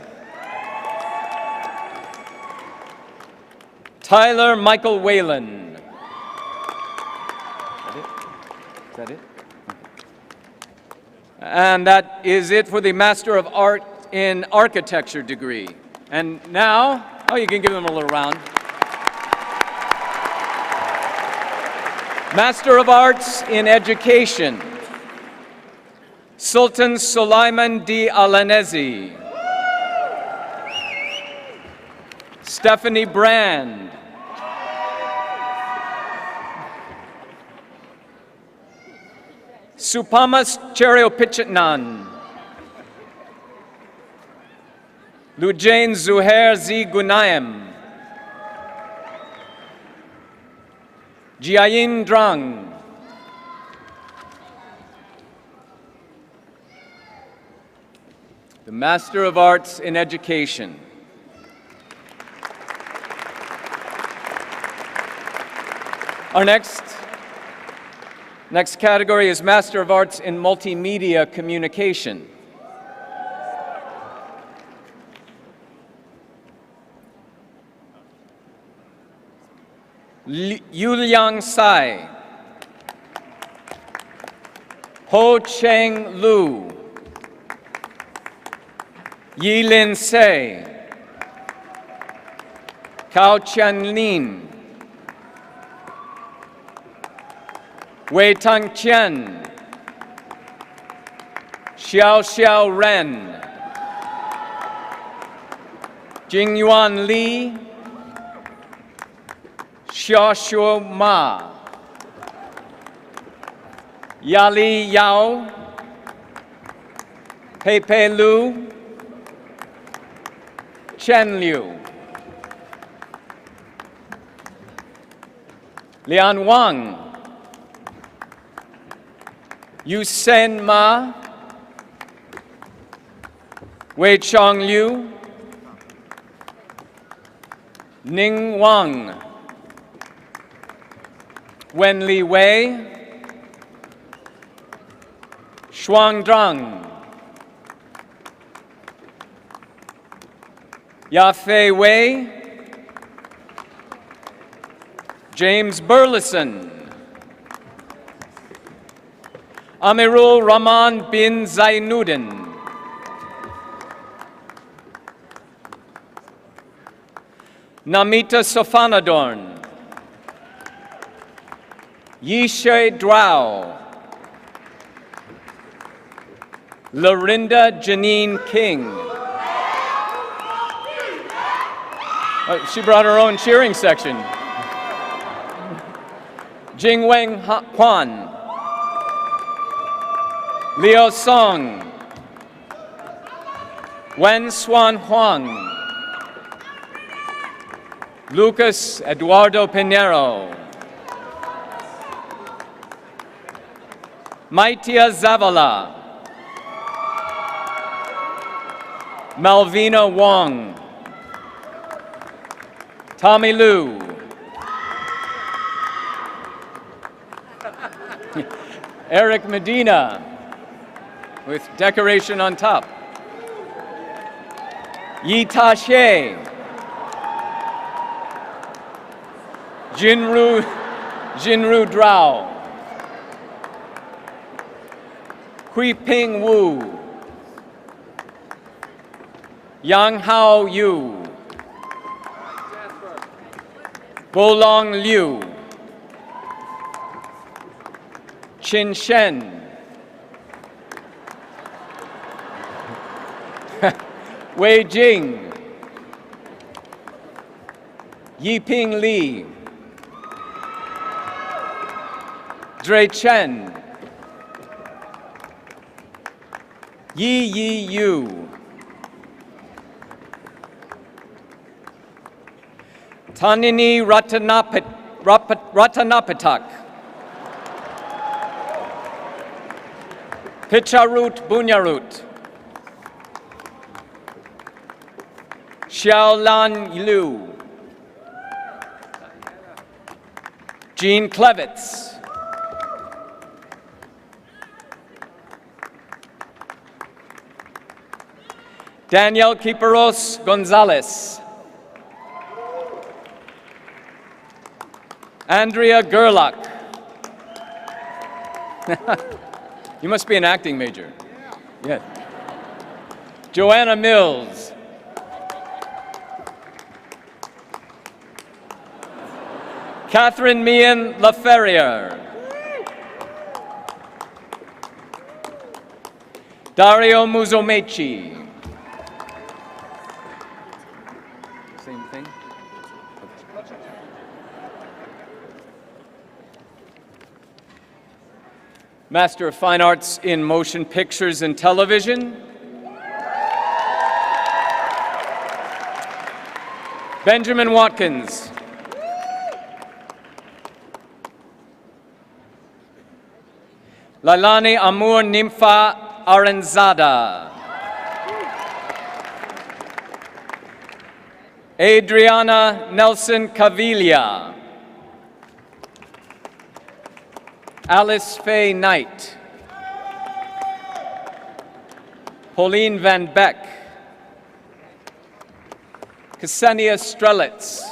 Tyler Michael Whalen. Is that it? And that is it for the Master of Art in Architecture degree. And now, oh, you can give them a little round. Master of Arts in Education, Sultan Sulaiman D. Alanezi. Stephanie Brand. Supamas Cheryopichetnan. Lujain Zuhair Z. Gunayem. Jiayin Drang. The Master of Arts in Education. Our next category is Master of Arts in Multimedia Communication. Yuliang Sai. Ho Cheng Lu. Yilin Sei. Cao Qianlin, Wei Tang Qian, Xiao Xiao Ren, Jingyuan Li, Xiaoshuo Ma, Yali Yao, Pepe Lu, Chen Liu, Lian Wang, Yusen Ma, Wei Chong Liu, Ning Wang, Wen Li Wei, Shuang Zhang, Yafei Wei, James Burleson, Amirul Rahman bin Zainuddin, Namita Sofanadorn, Yishe Drao, Lorinda Janine King. She brought her own cheering section. Jingweng Huan, Liu Song, Wen Swan Huang, Lucas Eduardo Pinheiro, Maitia Zavala, Malvina Wong, Tommy Liu, Eric Medina with decoration on top, Yi Ta-she, Jinru Drao, Hui Ping Wu, Yang Hao Yu, Bolong Liu, Qin Shen, Wei Jing, Yiping Li, Dre Chen, Yi Yu, Tanini Ratanapatak, Picharut Bunyarut, Xiaolan Liu, Jean Klevitz, Daniel Kiperos Gonzalez, Andrea Gerlach. You must be an acting major. Yeah. Joanna Mills. Catherine Meehan LaFerrier. Dario Muzomechi. Same thing. Master of Fine Arts in Motion Pictures and Television, Benjamin Watkins. Lailani Amur Nympha Arenzada. Adriana Nelson Cavilla. Alice Faye Knight. Pauline Van Beck. Ksenia Strelitz.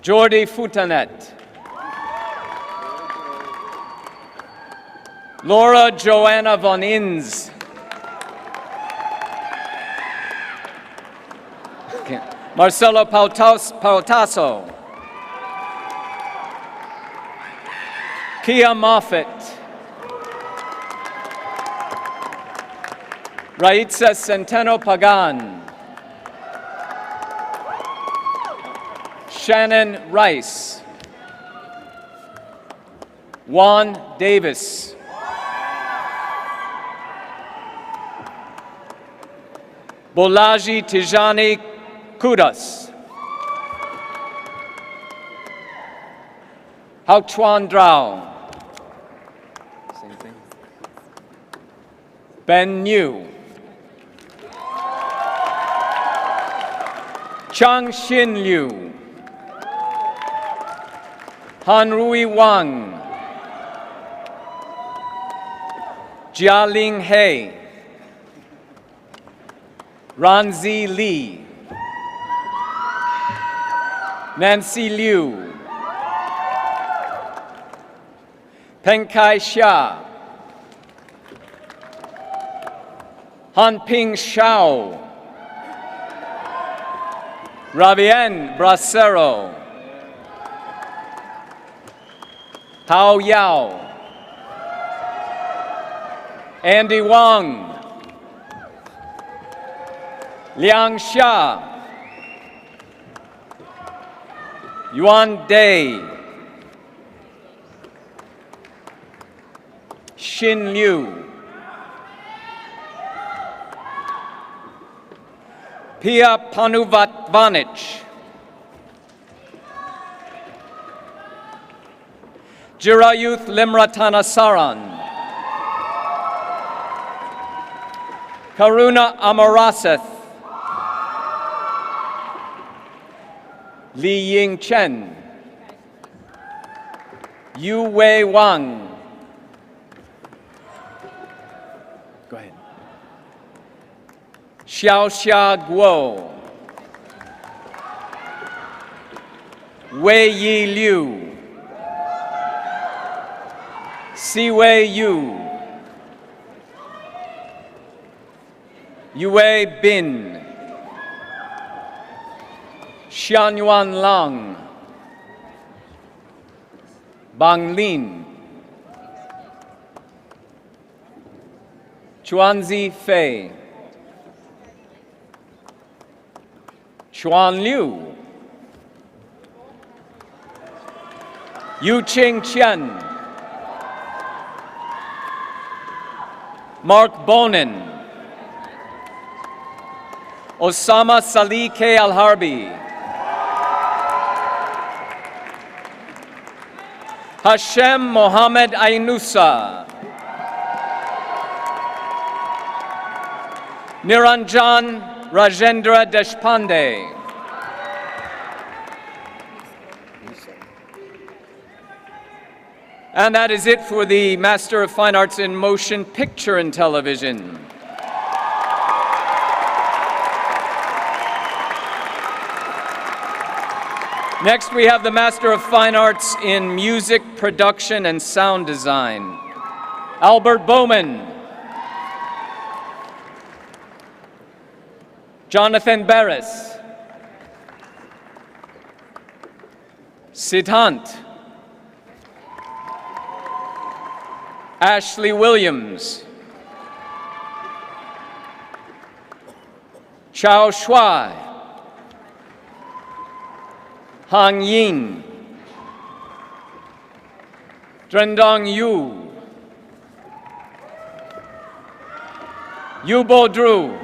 Jordi Futanet. Laura Joanna von Inns. Marcelo Pautaso, Kia Moffat, Raitza Centeno Pagan, Shannon Rice, Juan Davis, Bolaji Tijani Kudas, Hao Chuan Drao, same thing, Ben Niu, Chang Xin Liu, Han Rui Wang, Jialing He, Ranzi Li, Nancy Liu, Pengkai Xia, Hanping Shao, Ravien Bracero, Hao Yao, Andy Wang, Liang Xia, Yuan Dai, Xin Liu, Pia Panuvatvanich, Jirayuth Limratanasaran, Karuna Amaraseth, Li Ying Chen, Yu Wei Wang. Go ahead. Xiao Xia Guo, Wei Yi Liu, Si Wei Yu, Yue Bin, Xianyuan Lang, Bang Lin, Chuanzi Fei, Chuan Liu, Yu Ching Chen, Mark Bonin, Osama Salih K. Al-Harbi, Hashem Mohammed Ainusa, Niranjan Rajendra Deshpande, and that is it for the Master of Fine Arts in Motion Picture and Television. Next, we have the Master of Fine Arts in Music Production and Sound Design, Albert Bowman, Jonathan Barris, Siddhant, Ashley Williams, Chao Shuai, Han Ying, Drendong Yu, Yu Bo Dru,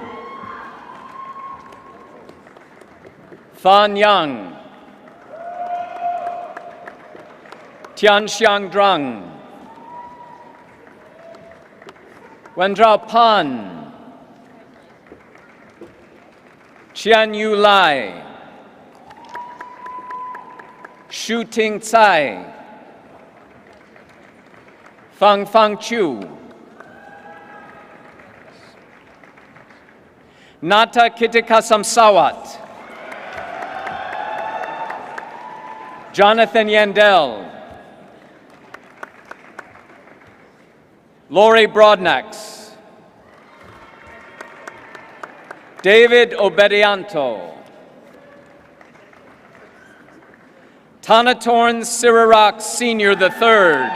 Fan Yang, Tian Xiang Drang, Wenzhao Pan, Qian Yu Lai, Shu Ting Tsai, Fang Fang Chu, Nata Kitikasam Sawat, Jonathan Yandel, Lori Broadnax, David Obedianto, Tanatorn Sirirak Sr. III.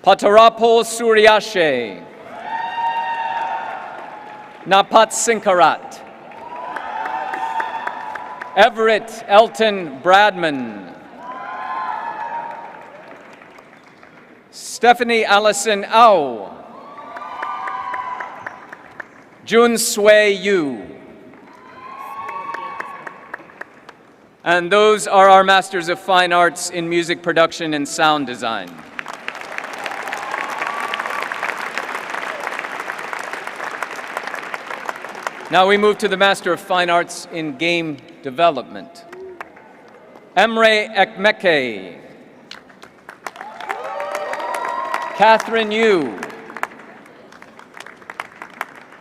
Patarapol Suryashe. Napat Sinkarat. Everett Elton Bradman. Stephanie Allison Au. Jun Sui Yu. And those are our Masters of Fine Arts in Music Production and Sound Design. Now we move to the Master of Fine Arts in Game Development. Emre Ekmeke. Catherine Yu.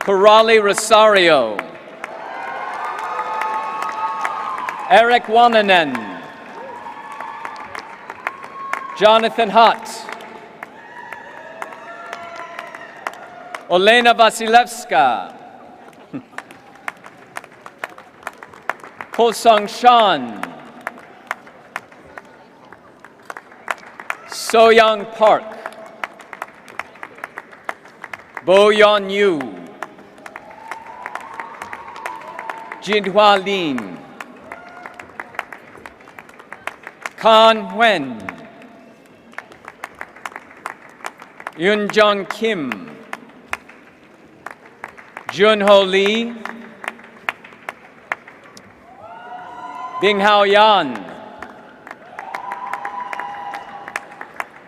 Corrali Rosario. Eric Wananen. Jonathan Hutt. Olena Vasilevska. Ho-Sung Shan. So-Young Park. Bo-Yeon Yu. Jin-Hwa Lin. Kan Huen. Yoon-Jung Kim. Jun-Ho Lee. Bing-Hao Yan.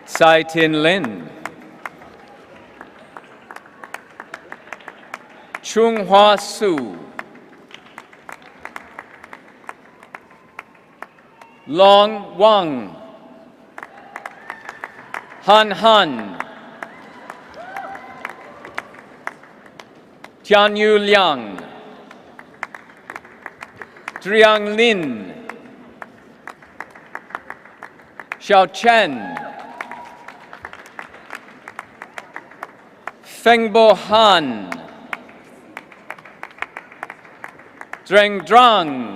Tsai Tin Lin. Chung Hwa Su. Long Wang. Han Han. Tianyu Liang. Triang Lin. Xiao Chen. Fengbo Han. Dreng Drang.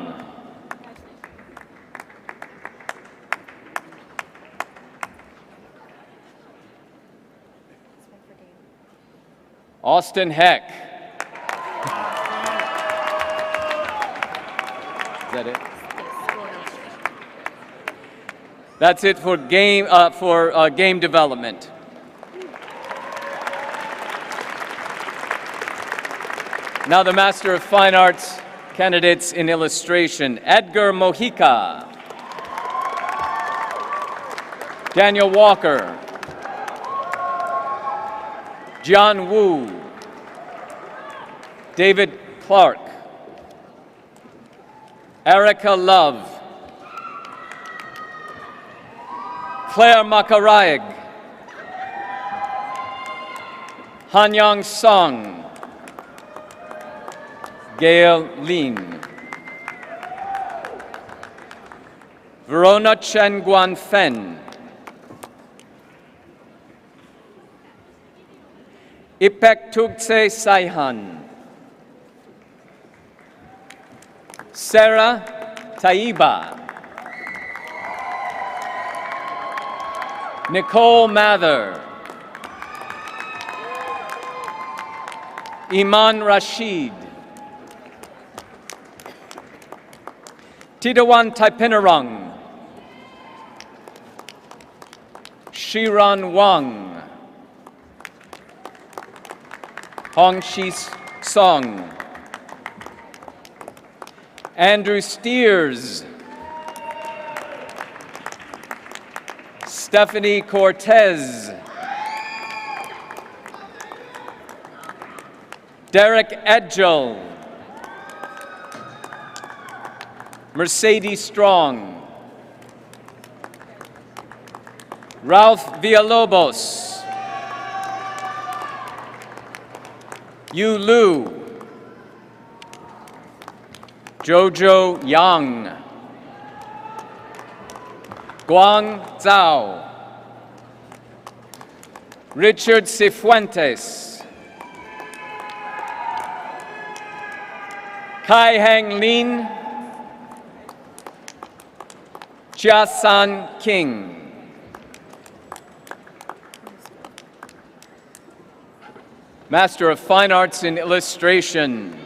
Austin Heck. Is that it? That's it for game development. Now the Master of Fine Arts candidates in illustration. Edgar Mojica. Daniel Walker. John Wu. David Clark. Erica Love. Claire Makaraig. Hanyang Song. Gail Lin. Verona Chen Guan Fen. Ipek Tugse Saihan. Sarah Taiba. Nicole Mather. Iman Rashid. Tidawan Taipinarang. Shiran Wang. Hong Shi Song. Andrew Steers. Stephanie Cortez. Derek Edgel. Mercedes Strong. Ralph Villalobos. Yu Lu. Jojo Yang. Guang Zhao. Richard Cifuentes. Kai Hang Lin. Chia San King. Master of Fine Arts in Illustration.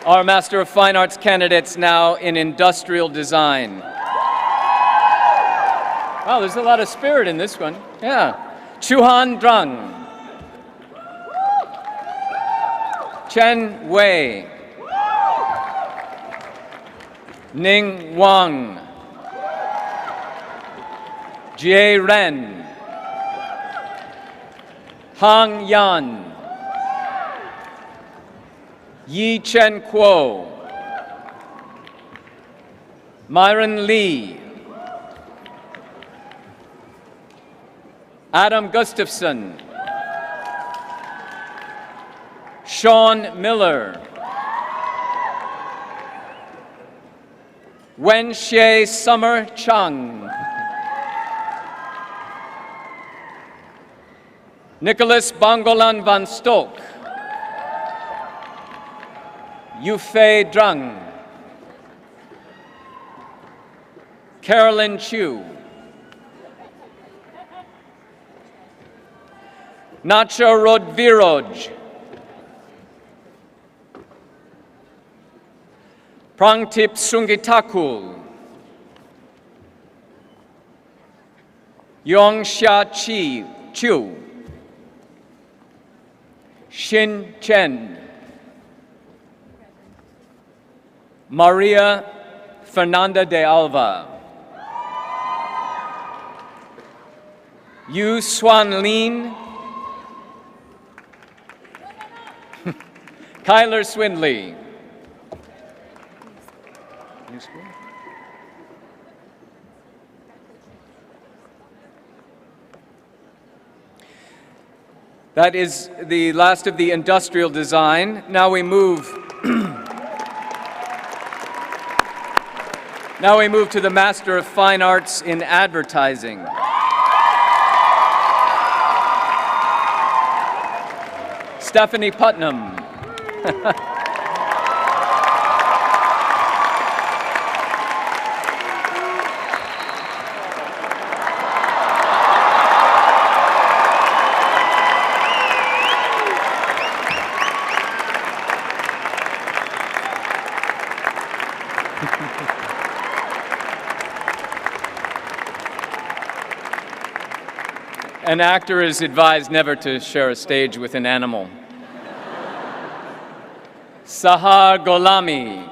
Our Master of Fine Arts candidates now in Industrial Design. Wow, there's a lot of spirit in this one. Yeah. Chuhan Drang. Chen Wei. Ning Wang. Jie Ren. Hang Yan. Yi Chen Kuo. Myron Lee. Adam Gustafson. Sean Miller. Wen Xie Summer Chung. Nicholas Bongolan van Stok. Yufei Drang. Carolyn Chu. Nacho Rodviroj. Prangtip Sungitakul. Yong Xia Chi Chu. Xin Chen. Maria Fernanda de Alva. Yu Swan Lin. Kyler Swindley. That is the last of the industrial design. Now we move to the Master of Fine Arts in Advertising. Stephanie Putnam. An actor is advised never to share a stage with an animal. Sahar Golami.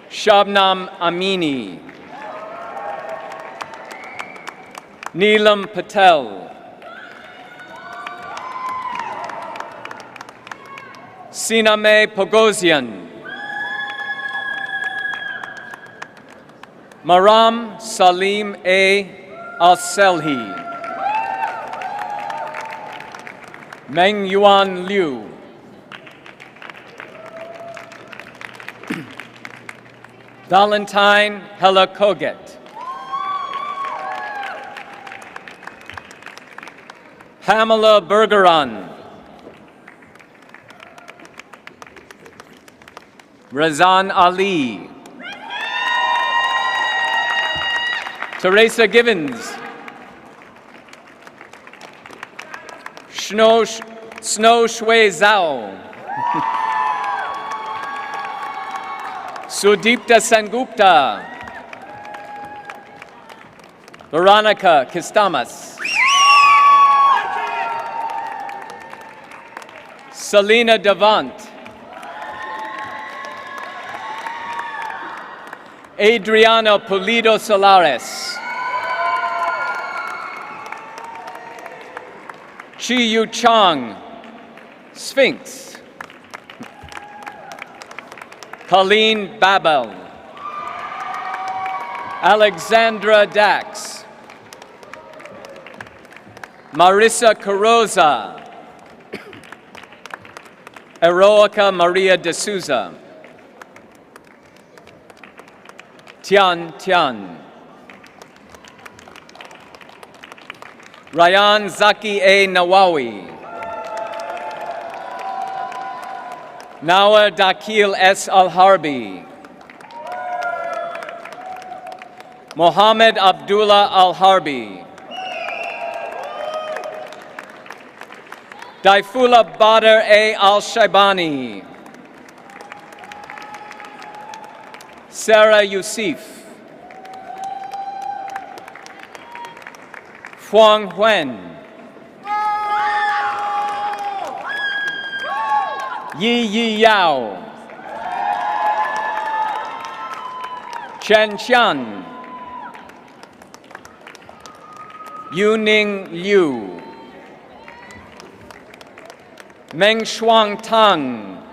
Shabnam Amini. Neelam Patel. Siname Pogosian. Maram Salim A. Al-Selhi. Meng Yuan Liu. Valentine Hella Koget. Pamela Bergeron. Razan Ali. Teresa Givens. Snow Shui Zhao. Sudipta Sengupta. Veronica Kistamas. Selena Devant. Adriana Pulido Solares. Chi Yu Chang, Sphinx. Colleen Babel. Alexandra Dax. Marissa Carroza. Eroica Maria de Souza. Tian Tian. Ryan Zaki A. Nawawi. Nawa Dakil S. Al-Harbi. Mohammed Abdullah Al-Harbi. Daifullah Badr A. Al-Shaibani. Sarah Yusuf. Huang Huen. Yi Yao. Chen Xian. Yuning Liu. Meng Shuang Tang.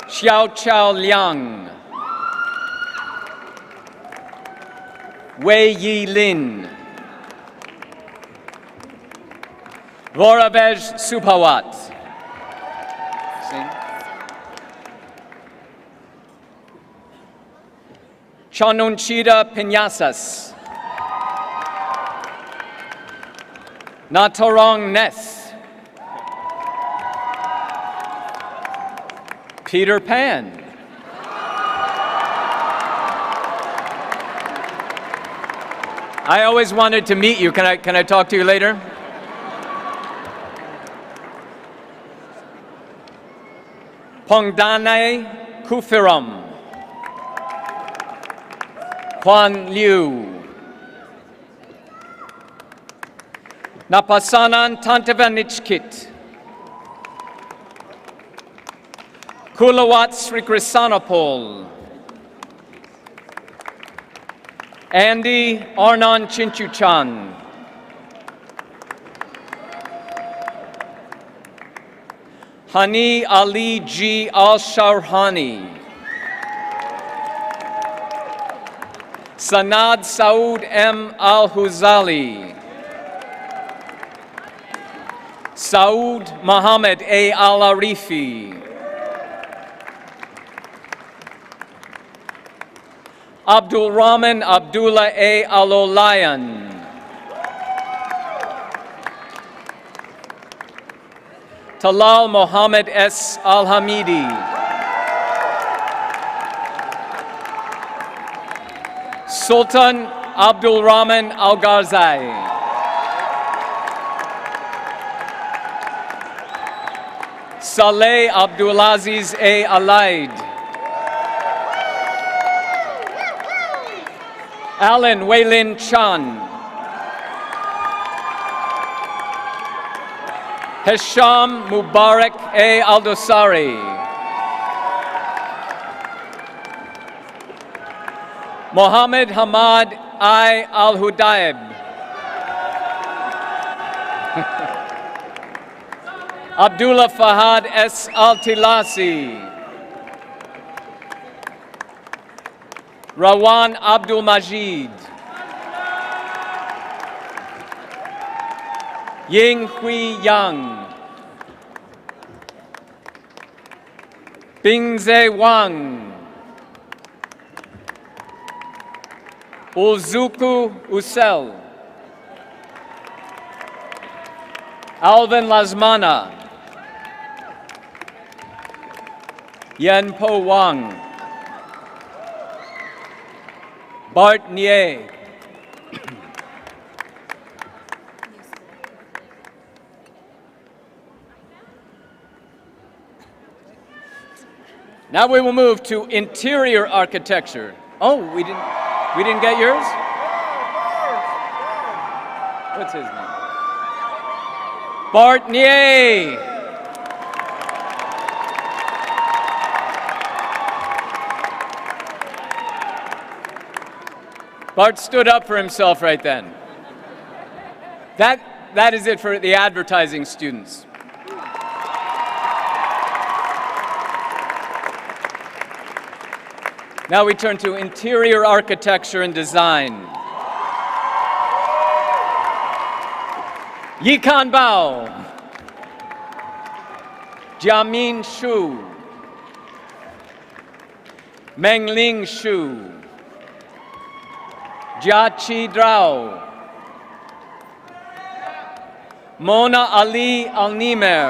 Xiao Chao Liang. Wei Yi Lin. Voravej Supawat. Sing. Chanunchida Pinyasas. Natorong Ness. Peter Pan. I always wanted to meet you. Can I talk to you later? Pongdane Kufiram. Juan Liu. Napasanan Tantevanichkit. Kulawat Sri Krisanapol. Andy Arnon Chinchuchan. Hani Ali G. Al-Sharhani. Sanad Saud M. Al-Huzali. Saud Muhammad A. Al-Arifi. Abdul Rahman Abdullah A. Al-Olayan. Talal Mohammed S. Al-Hamidi. Sultan Abdul Rahman Al-Gharzai. Saleh Abdulaziz A. Alaid. Alan Weilin Chan. Hisham Mubarak A. Aldosari. Mohammed Hamad I. Al-Hudaib. Abdullah Fahad S. Al-Tilasi. Rawan Abdul Majid. Ying Hui Yang. Bingze Wang. Uzuku Usel. Alvin Lasmana. Yen Po Wang. Bart Nie. Now we will move to interior architecture. Oh, we didn't get yours? What's his name? Bart Nie. Bart stood up for himself right then. That is it for the advertising students. Now we turn to interior architecture and design. Yikan Bao. Jiamin Shu. Mengling Shu. Jachi Drao, Mona Ali Al-Nimer,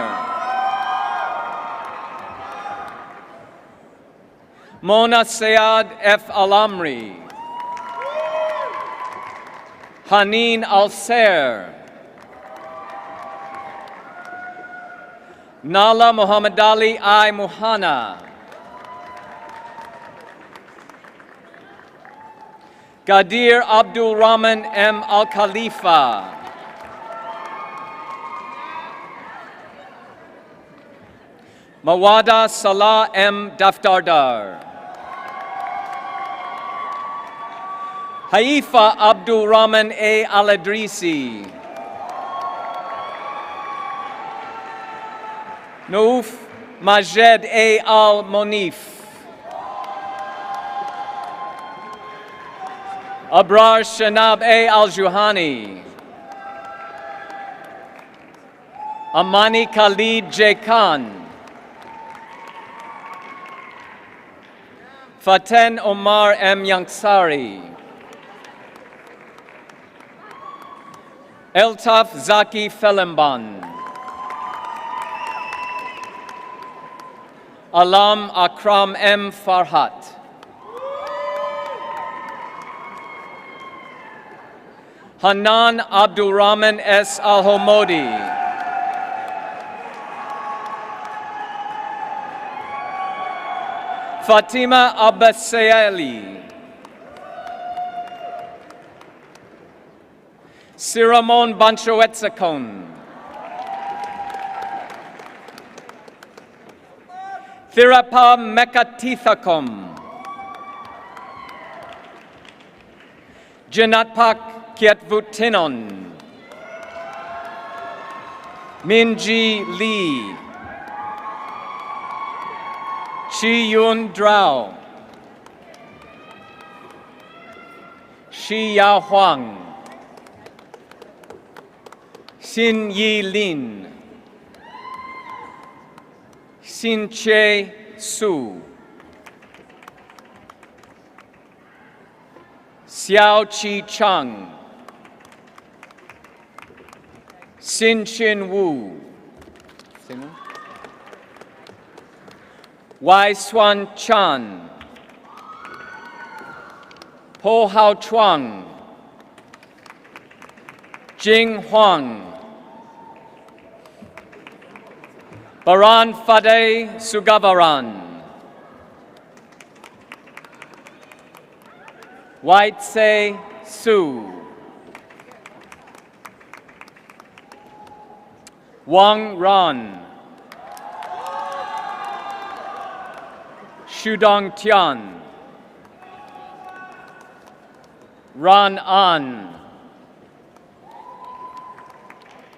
Mona Sayad F. Al-Amri, Haneen Al-Ser, Nala Muhammad Ali I. Muhana, Gadir Abdul Rahman M. Al-Khalifa, Mawada Salah M. Daftardar, Haifa Abdul Rahman A. Al-Adrisi, Nouf Majed A. Al-Monif, Abrar Shanab A. Al-Juhani, Amani Khalid J. Khan, Faten Omar M. Yangsari, Eltaf Zaki Felemban, Alam Akram M. Farhat, Hanan Abdul Rahman S. Al-Homodi, Fatima Abbasayali, Siramon Banchoetzakon, Thirapa Mekatithakom, Janatpak Kietvutinon, Minji Lee, Chi Yun Drao, Shi Yao Huang, Xin Yi Lin, Xin Che Su, Xiao Chi Chang, Xin Chin Wu, Wai Swan Chan, Po Hao Chuang, Jing Huang, Baran Fadeh Sugavaran, White Se Su, Wang Ran, Shudong Tian, Ran An,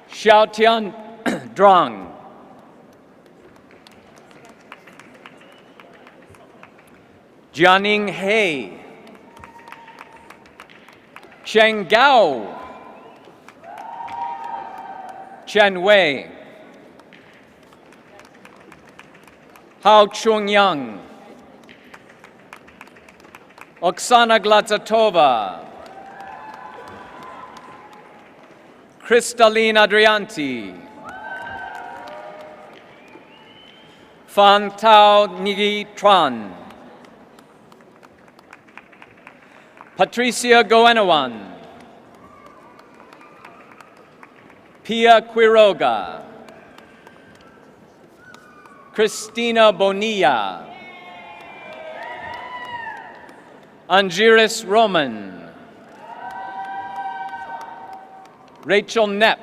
Xiaotian Drang, Jianing He, Cheng Gao, Chen Wei, Hao Chung Yang, Oksana Glazatova, Kristalina Adrianti, Fan Tao Nigi Tran, Patricia Goenawan, Pia Quiroga, Christina Bonilla, Angiris Roman, Rachel Knepp,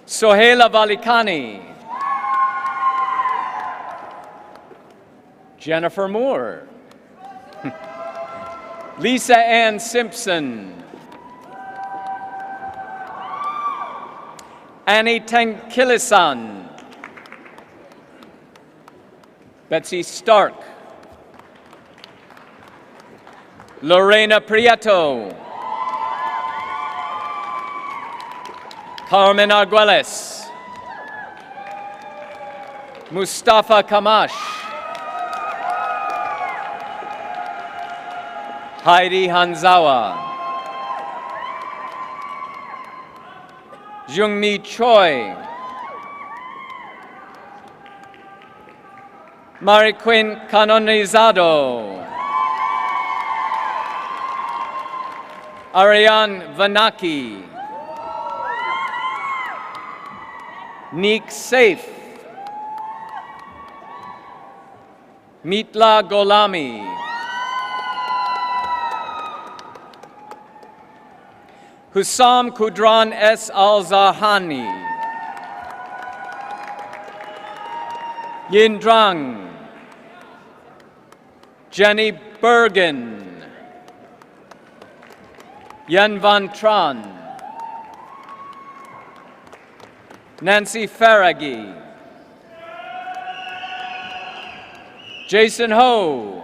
Sohela Valikani, Jennifer Moore, Lisa Ann Simpson, Annie Tenkilisan, Betsy Stark, Lorena Prieto, Carmen Arguelles, Mustafa Kamash, Heidi Hanzawa, Jungmi Choi, Mariquin Canonizado, Ariane Vanaki, Neek Saif, Mitla Golami, Hussam Kudran S. Al-Zahani, Yindrang, Jenny Bergen, Yen Van Tran, Nancy Faraghi, Jason Ho,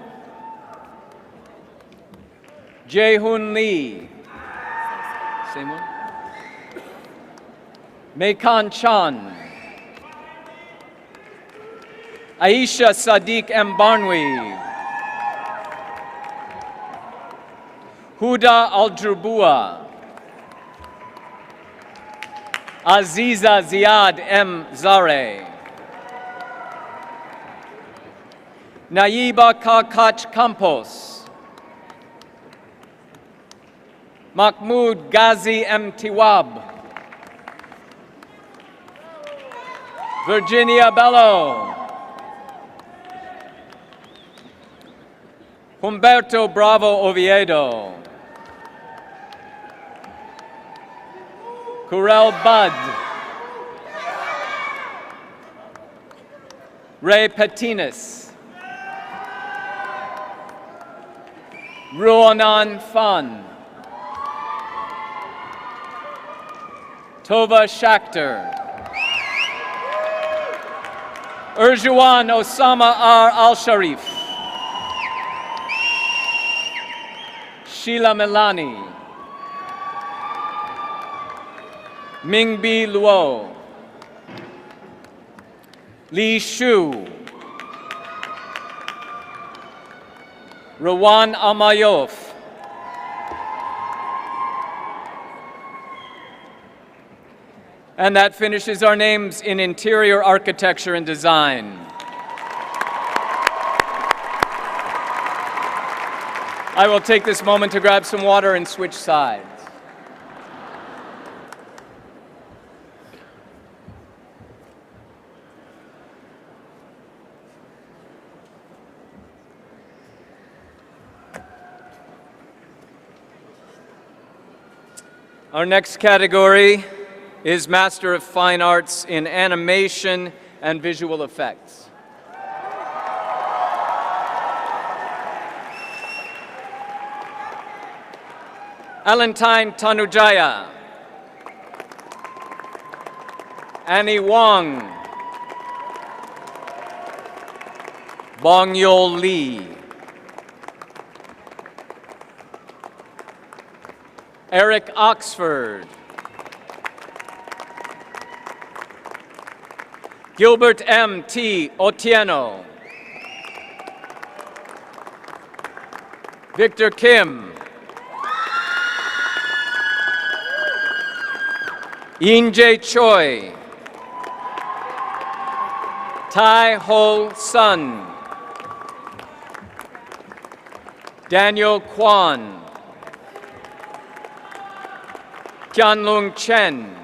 Jae-Hoon Lee, same one, Mekhan Chan, Aisha Sadiq M. Barnwi, Huda Al-Jurbua, Aziza Ziad M. Zare, Naiba Kakach Campos, Mahmoud Ghazi M. Tiwab, Virginia Bello, Humberto Bravo Oviedo, Kurel Bud, Ray Patinas, Ruonan Fan, Tova Shakhter, Urjuan Osama R. Al-Sharif, Sheila Milani, Mingbi Luo, Li Shu, Rawan Amayof, and that finishes our names in interior architecture and design. I will take this moment to grab some water and switch sides. Our next category is Master of Fine Arts in Animation and Visual Effects. Alentine Tanujaya, Annie Wong, Bong Yol Lee, Eric Oxford, Gilbert M. T. Otieno, Victor Kim, Yin Jae Choi, Tai Ho Sun, Daniel Kwan, Tianlong Chen,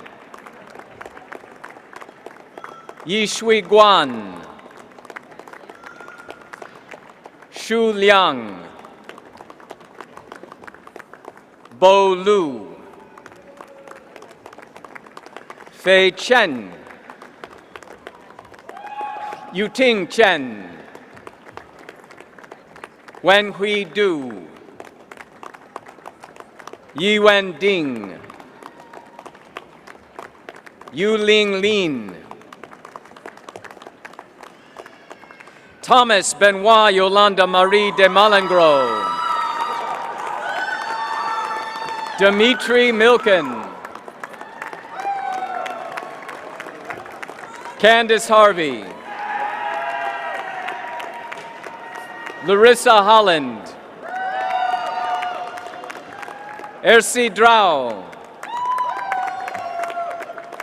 Yishui Guan, Shu Liang, Bo Lu, Fei Chen, Yuting Chen, Wen Hui Du, Yi Wen Ding, Yu Ling Lin, Thomas Benoit Yolanda Marie de Malengro, Dimitri Milken, Candace Harvey, Larissa Holland, Ersi Drau,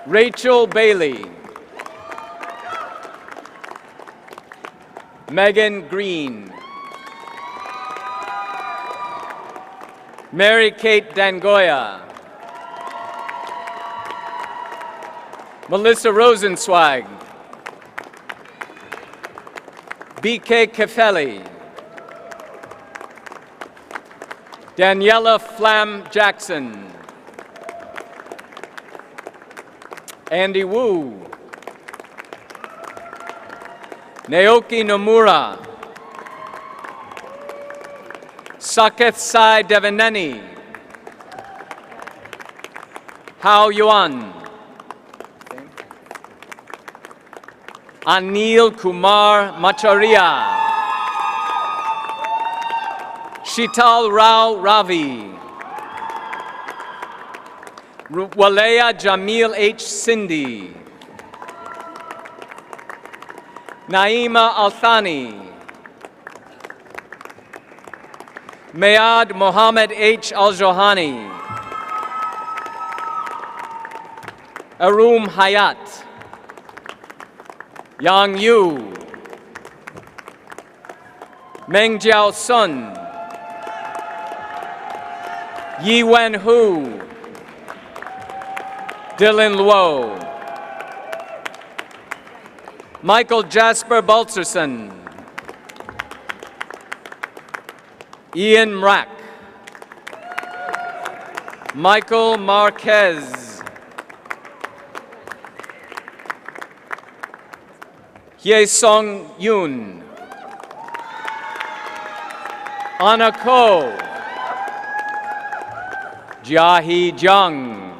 Rachel Bailey, Megan Green, Mary Kate Dangoya, Melissa Rosenzweig, BK Kefeli, Daniela Flam Jackson, Andy Wu, Naoki Nomura, Saketh Sai Devaneni, Hao Yuan, Anil Kumar Macharia, Shital Rao Ravi, Walea Jamil H. Sindhi, Naima Althani, Mayad Mohammed H. Al-Johani, Arum Hayat, Yang Yu, Meng Jiao Sun, Yi Wen Hu, Dylan Luo, Michael Jasper Baltzerson, Ian Mrack, Michael Marquez, Ye Song Yoon, Anna Ko, Jia-hee Jung,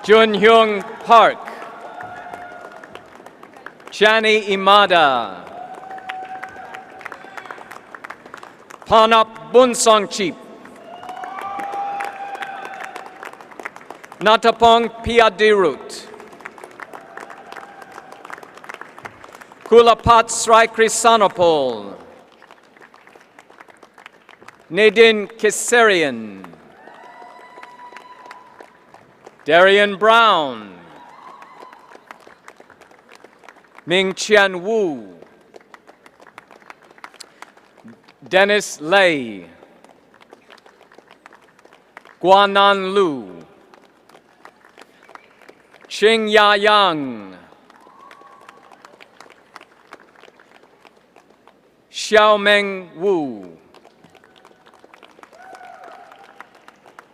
Jun Hyung Park, Chani Imada, Panap Bunsongchip, Natapong Piadirut, Kulapat Sri Krisanopol, Nadine Kissarian, Darian Brown, Ming Qian Wu, Dennis Lei, Guanan Lu, Xing Ya Yang, Xiaomeng Wu,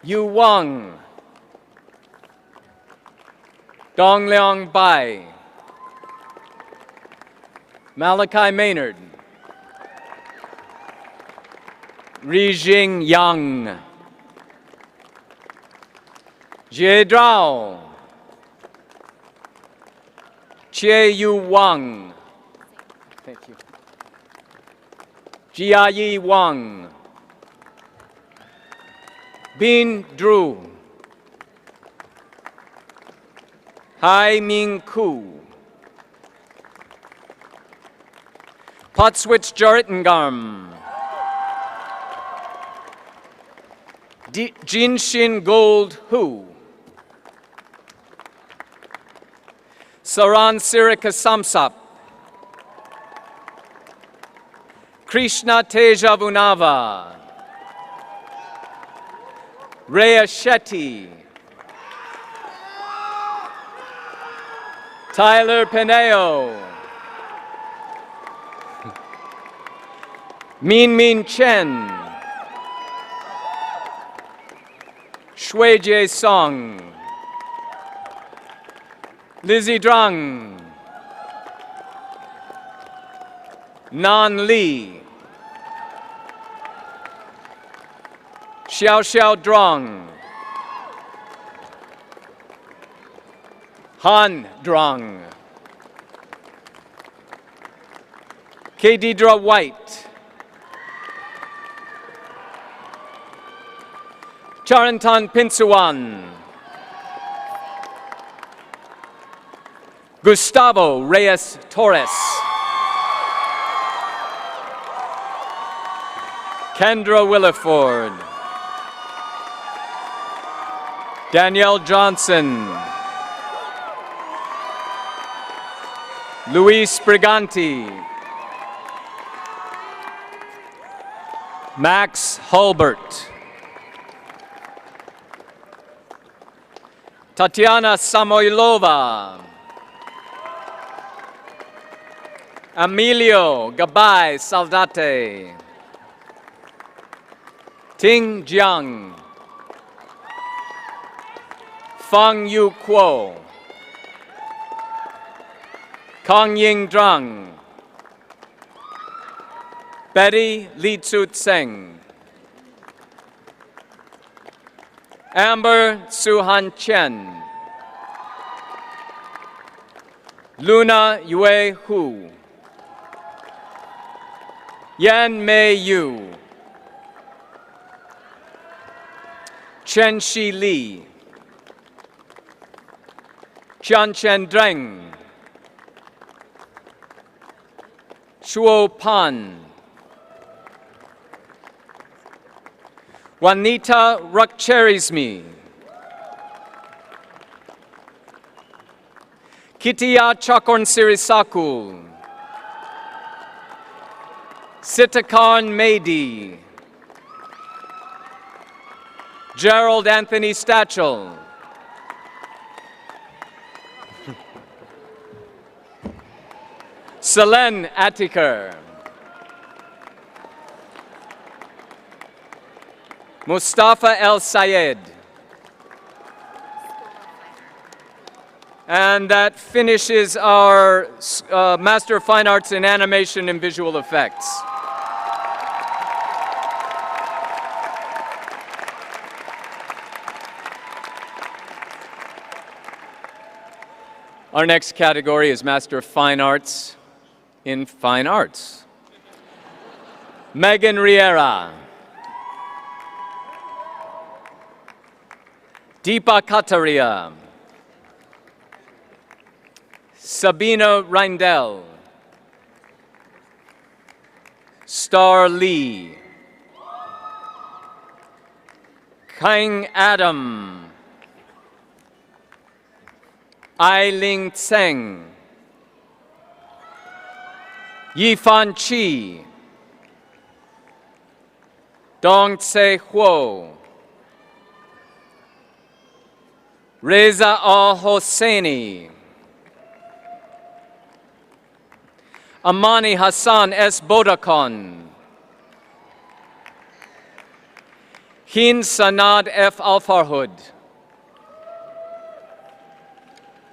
Yu Wang, Dong Liang Bai, Malachi Maynard, Ri Jing Yang, Jie Drao, Chie Yu Wang, thank you, Jia Yi Wang, Bin Drew, Hai Ming Ku, Potswitch Jaritengam, Jinshin Gold Hu, Saran Sirika Samsap, Krishna Teja Vunava, Rhea Shetty, Tyler Pineo, Min Min Chen, Shui Jie Song, Lizzie Drang, Nan Li, Xiao Xiao Drang, Han Drang, Kedidra White, Charantan Pinsuan, Gustavo Reyes Torres, Kendra Williford, Danielle Johnson. Luis Briganti. Max Hulbert. Tatiana Samoilova. Emilio Gabay Saldate. Ting Jiang. Fang Yu Kuo. Kong Ying Zhang. Betty Li Tzu Tseng. Amber Suhan Chen. Luna Yue Hu. Yan Mei Yu. Chen Shi Li. Qian Chen Dreng. Shuo Pan. Juanita Rukcherismi. Kitia Chakorn Sirisaku. Sitakarn Mehdi. Gerald Anthony Stachel. Selen Attiker. Mustafa El Sayed. And that finishes our Master of Fine Arts in Animation and Visual Effects. Our next category is Master of Fine Arts in Fine Arts. Megan Riera. Deepa Kataria. Sabina Reindel. Star Lee. Kang Adam. Ai-Ling Tseng. Yifan Chi. Dong Tse Huo. Reza Al-Hosseini. Amani Hassan S. Bodakon. Hin Sanad F. Alfarhud.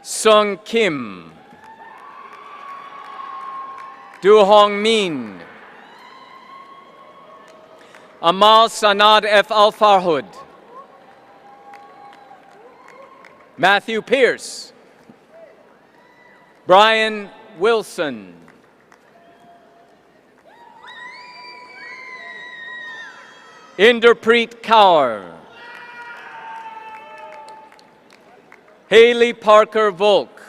Sung Kim. Du Hong Min. Amal Sanad F. Alfarhud. Matthew Pierce. Brian Wilson. Inderpreet Kaur. Haley Parker Volk.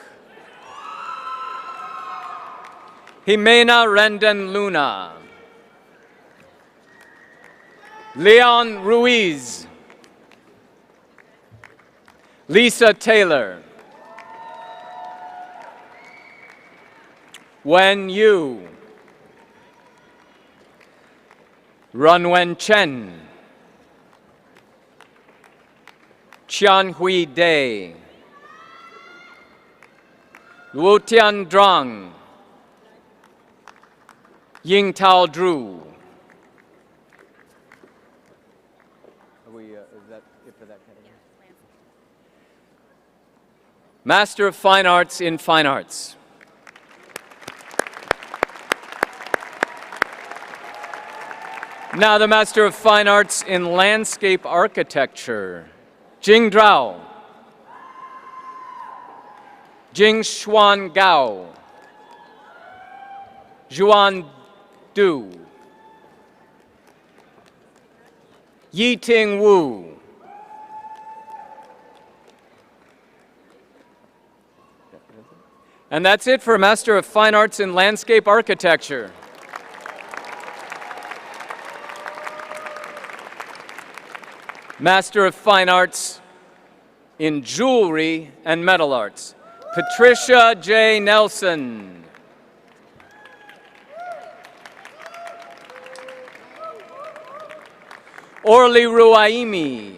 Jimena Rendon Luna. Leon Ruiz. Lisa Taylor. Wen Yu. Runwen Chen. Qian Hui Day. Luo Tian Drang. Ying Tao Drew. Is that it for that category? Master of Fine Arts in Fine Arts. Now the Master of Fine Arts in Landscape Architecture. Jing Zhao. Jing Xuan Gao. Zhuan Du. Yiting Wu. And that's it for Master of Fine Arts in Landscape Architecture. Master of Fine Arts in jewelry and metal arts. Patricia J. Nelson. Orly Ruaimi.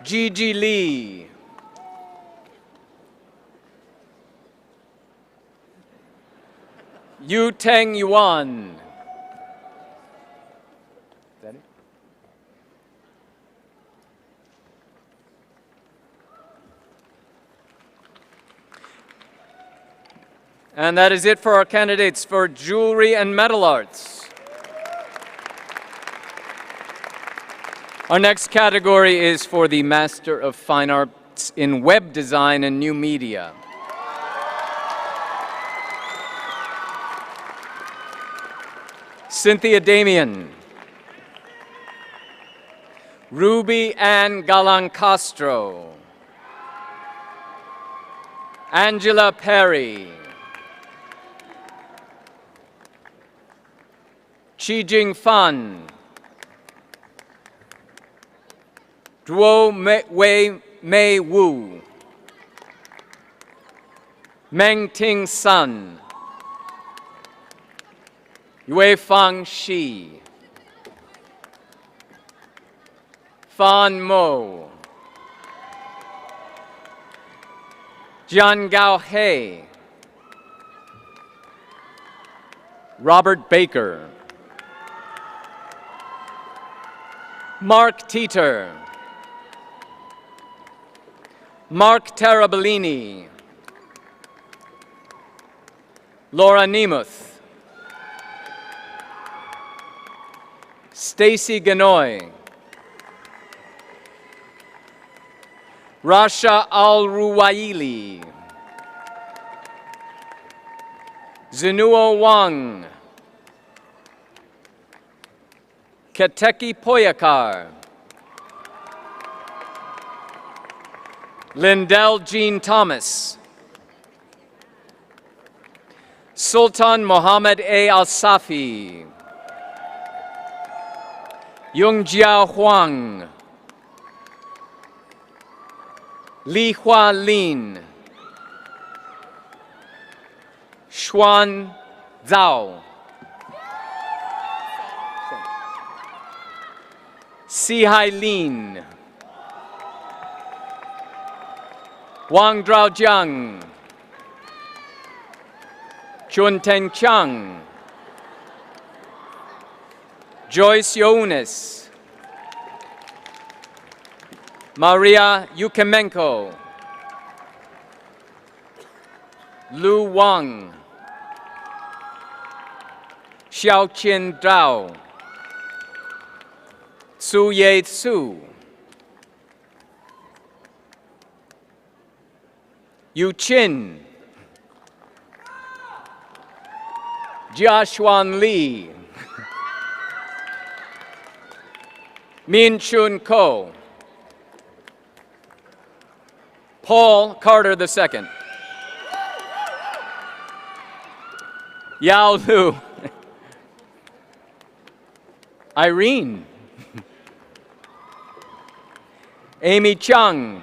Gigi Lee. Yu Teng Yuan. And that is it for our candidates for jewelry and metal arts. Our next category is for the Master of Fine Arts in Web Design and New Media. Cynthia Damian. Ruby Ann Galancastro. Angela Perry. Chi Jing Fan. Duo Wei Mei Wu. Meng Ting Sun. Yue Fang Shi. Fan Mo. Jian Gao He. Robert Baker. Mark Teeter. Mark Tarabellini. Laura Nemeth. Stacy Ganoy. Rasha Al-Ruwaili. Zinuo Wang. Keteki Poyakar. Lindell Jean Thomas. Sultan Mohammed A. Al-Safi. Yungjia Huang. Li Hua Lin. Xuan Zhao. Si Hai Lin. Wang Draojiang. Chun Teng Chang. Joyce Younes. Maria Yukemenko. Lu Wang. Xiaoqin Zhao. Su Ye Su. Yu Qin. Jiashuan Li. Min Chun Ko. Paul Carter II. Yao Lu. Irene. Amy Chung.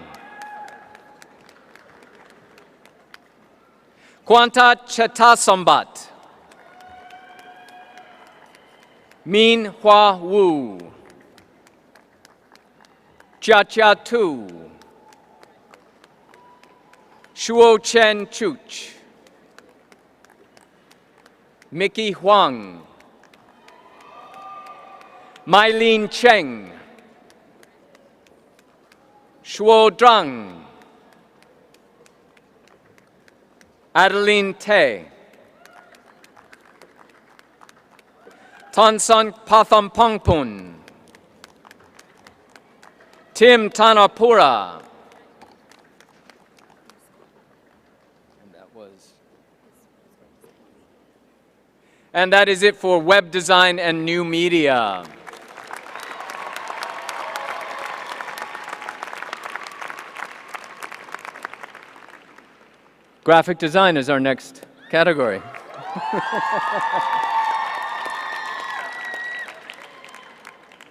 Kwanta Chetasambat. Min Hua Wu. Chia Chia Tu. Shuo Chen Chuch. Mickey Huang. Mylene Cheng. Shuo Zhang. Adeline Te. Tansan Pathampongpun. Tim Tanapura. And that is it for web design and new media. Graphic design is our next category.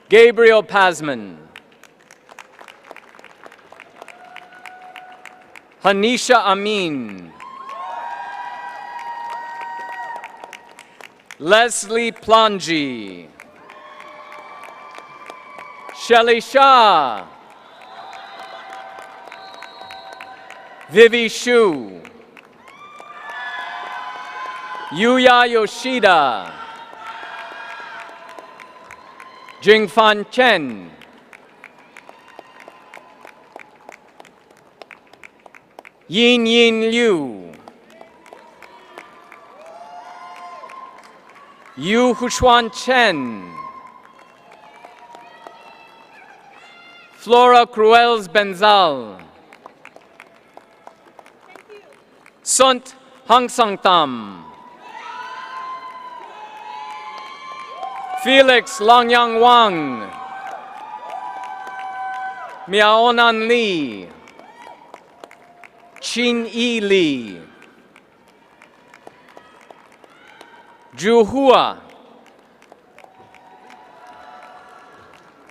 Gabriel Pasman. Hanisha Amin, Leslie Planji, Shelly Shah, Vivi Shu, Yuya Yoshida, Jingfan Chen, Yin Yin Liu, Yu Hushuan Chen, Flora Cruels Benzal, Sunt Hang Sang Tam, Felix Longyang Wang, Miaonan Li, Chin Yi Li, Zhu Hua,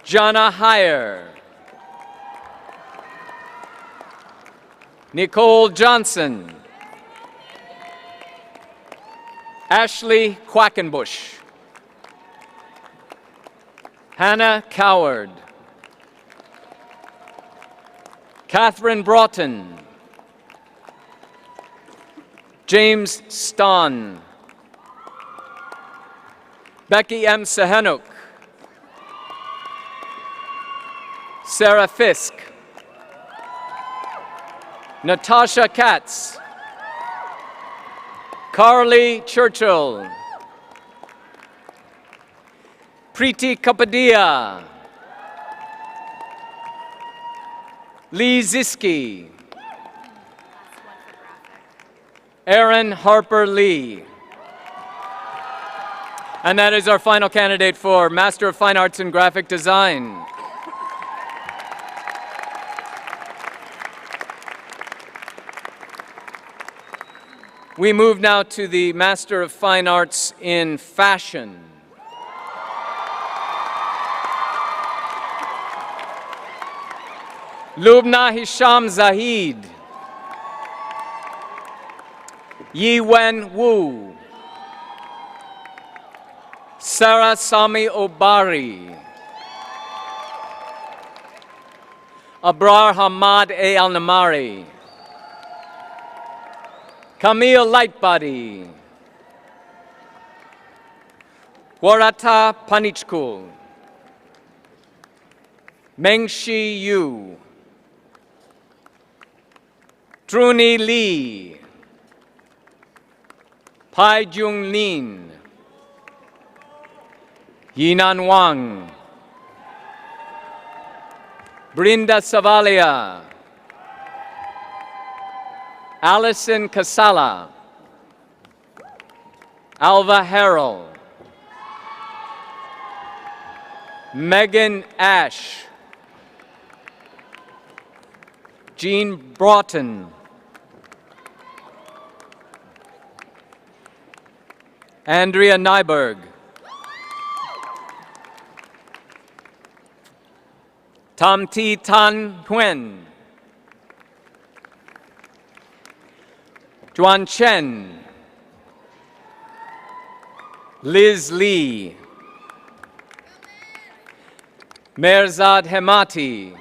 Jana Heyer, Nicole Johnson, Ashley Quackenbush, Hannah Coward, Catherine Broughton, James Ston, Becky M. Sehenuk, Sarah Fisk, Natasha Katz, Carly Churchill, Preeti Kapadia, Lee Ziski, Aaron Harper Lee. And that is our final candidate for Master of Fine Arts in Graphic Design. We move now to the Master of Fine Arts in Fashion. Lubna Hisham Zahid, Yi Wen Wu, Sarah Sami Obari, Abrar Hamad A. Al-Namari, Camille Lightbody, Warata Panichkul, Mengshi Yu, Truni Lee, Pai Jung Lin, Yinan Wang, Brinda Savalia, Allison Casala, Alva Harrell, Megan Ash, Jean Broughton, Andrea Nyberg, Tam Thi Tan Nguyen, Juan Chen, Liz Lee, Merzad Hemati,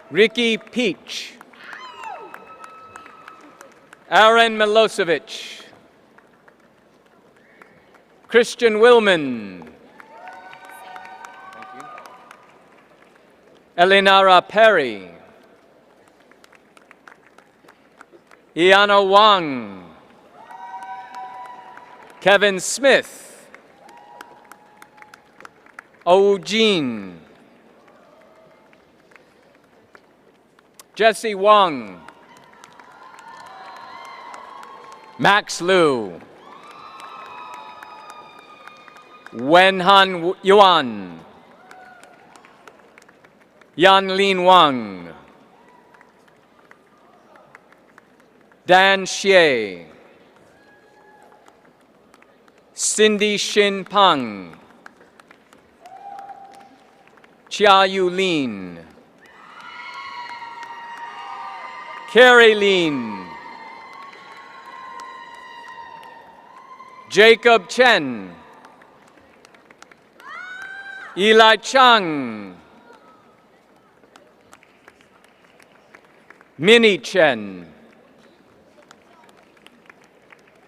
Ricky Peach, Aaron Milosevic, Christian Willman, Elinara Perry, Iana Wang, Kevin Smith, Ou Jean, Jesse Wang, Max Liu, Wenhan Yuan, Yan Lin Wang, Dan Xie, Cindy Shin Pang, Chia Yu Lin, Carrie Lean, Jacob Chen, Eli Chung, Minnie Chen,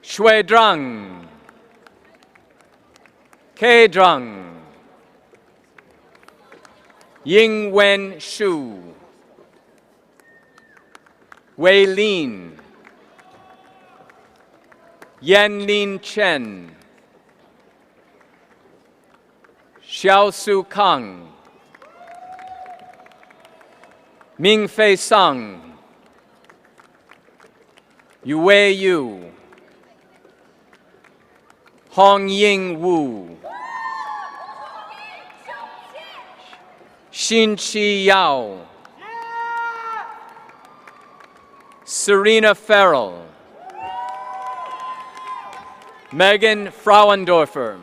Shui Drang, K Drang, Ying Wen Shu, Wei Lin, Yan Lin Chen, Xiao Su Kang, Ming Fei Sung, Yue Yu, Hong Ying Wu, Xin Chi Yao, Serena Farrell, Megan Frauendorfer,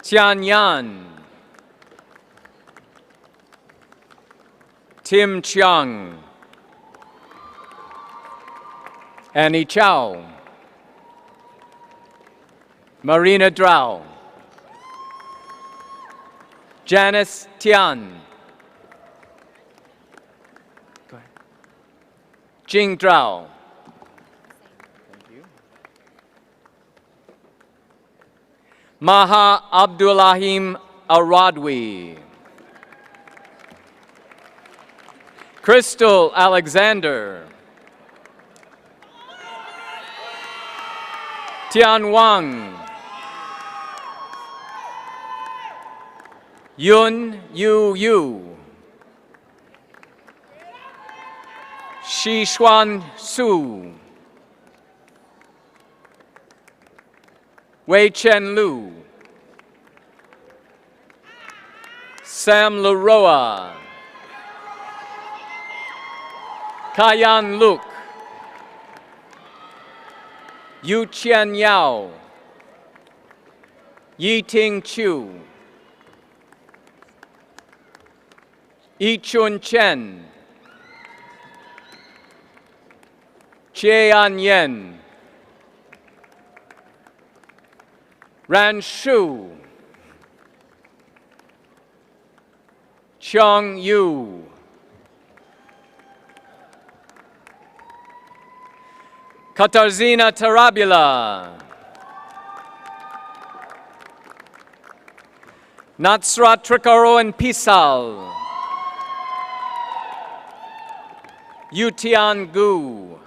Tian Yan, Tim Chiang, Annie Chow, Marina Drao, Janice Tian, Jing Drao, Maha Abdullahim Aradwi, Crystal Alexander, Tian Wang, Yun Yu Yu, Shi Xuan Su, Wei Chen Lu, Sam Leroy, Kayan Luke, Yu Qian Yao, Yi Ting Chu, Yi Chun Chen, Chie An Yen, Ran Shu, Chong Yu, Katarzyna Tarabula, Natsra Trikaroen Pisal, Yutian Gu,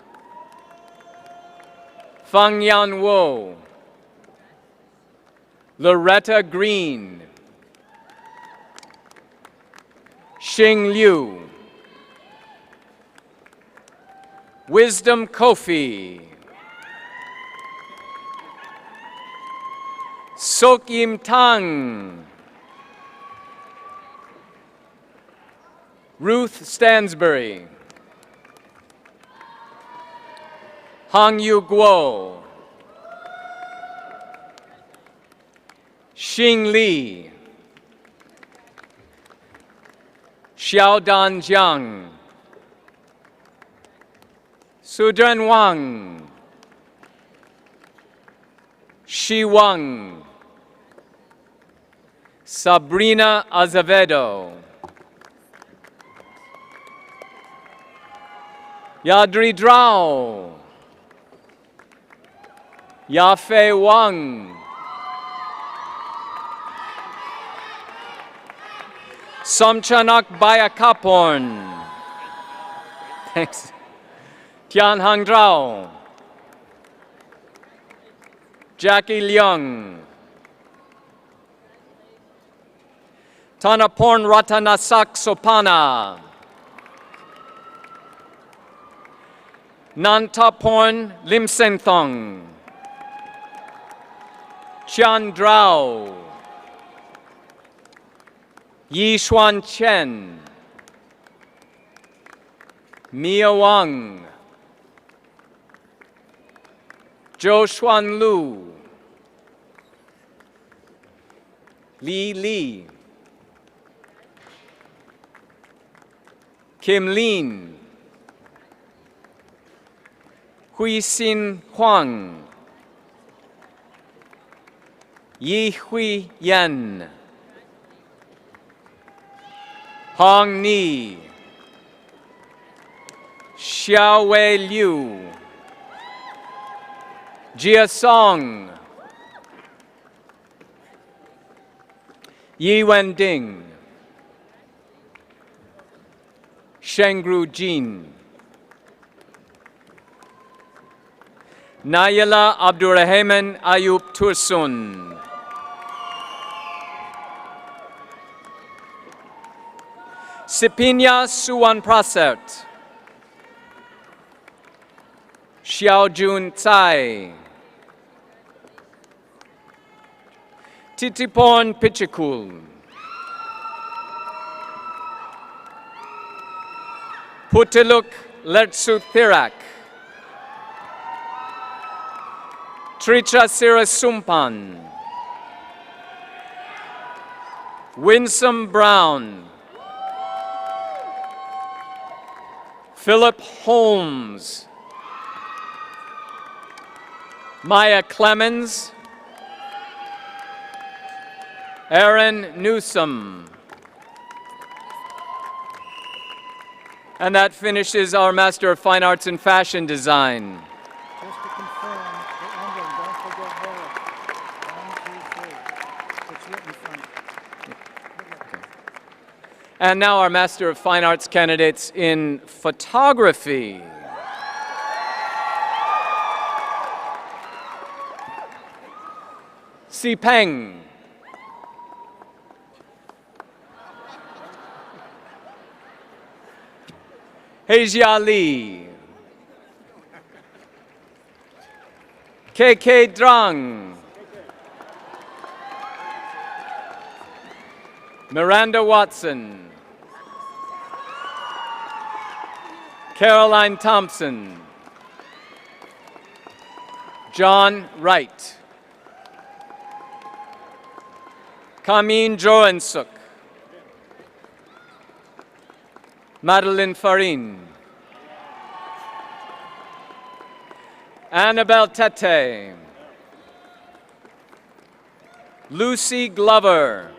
Fang Yan Wo, Loretta Green, Xing Liu, Wisdom Kofi, Sok Yim Tang, Ruth Stansbury, Hang Yu Guo, Xing Li, Xiaodan Jiang, Sudren Wang, Shi Wang, Sabrina Azevedo, Yadri Drao, Yafei Wang, Somchanak Bayakaporn, thanks, Tian Hang Drao, Jackie Leung, Tanaporn Ratanasak Sopana, Nantaporn Limsenthong, Chian Drao, Yi Xuan Chen, Mia Wang, Zhou Xuan Lu, Li Li, Kim Lin, Hui Xin Huang, Yi Hui Yan, Hong Ni, Xiaowei Liu, Jia Song, Yi Wending, Shengru Jin, Nayala Abdurrahman Ayub Tursun, Sipinya Suwan Praset, Xiaojun Tsai, Titipon Pichikul, Putiluk Lertsu Thirak, Tricha Sirasumpan, Winsome Brown, Philip Holmes, Maya Clemens, Aaron Newsom. And that finishes our Master of Fine Arts in Fashion Design. Just to confirm the emblem, don't forget Bullock. 1, 2, 3. It's written in front. And now our Master of Fine Arts candidates in photography. Si Peng. Hejia Li. KK Drang. Miranda Watson. Caroline Thompson. John Wright. Kamin Joensuk. Madeline Farin. Annabelle Tete. Lucy Glover.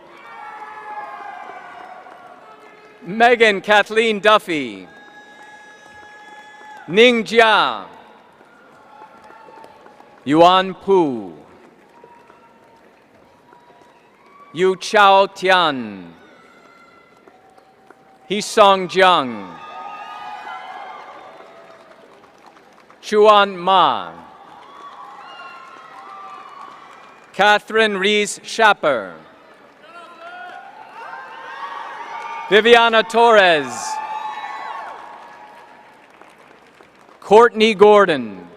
Megan Kathleen Duffy. Ning Jia. Yuan Pu. Yu Chao Tian. Hisong Jiang. Chuan Ma. Catherine Rees Schapper. Viviana Torres. Courtney Gordon.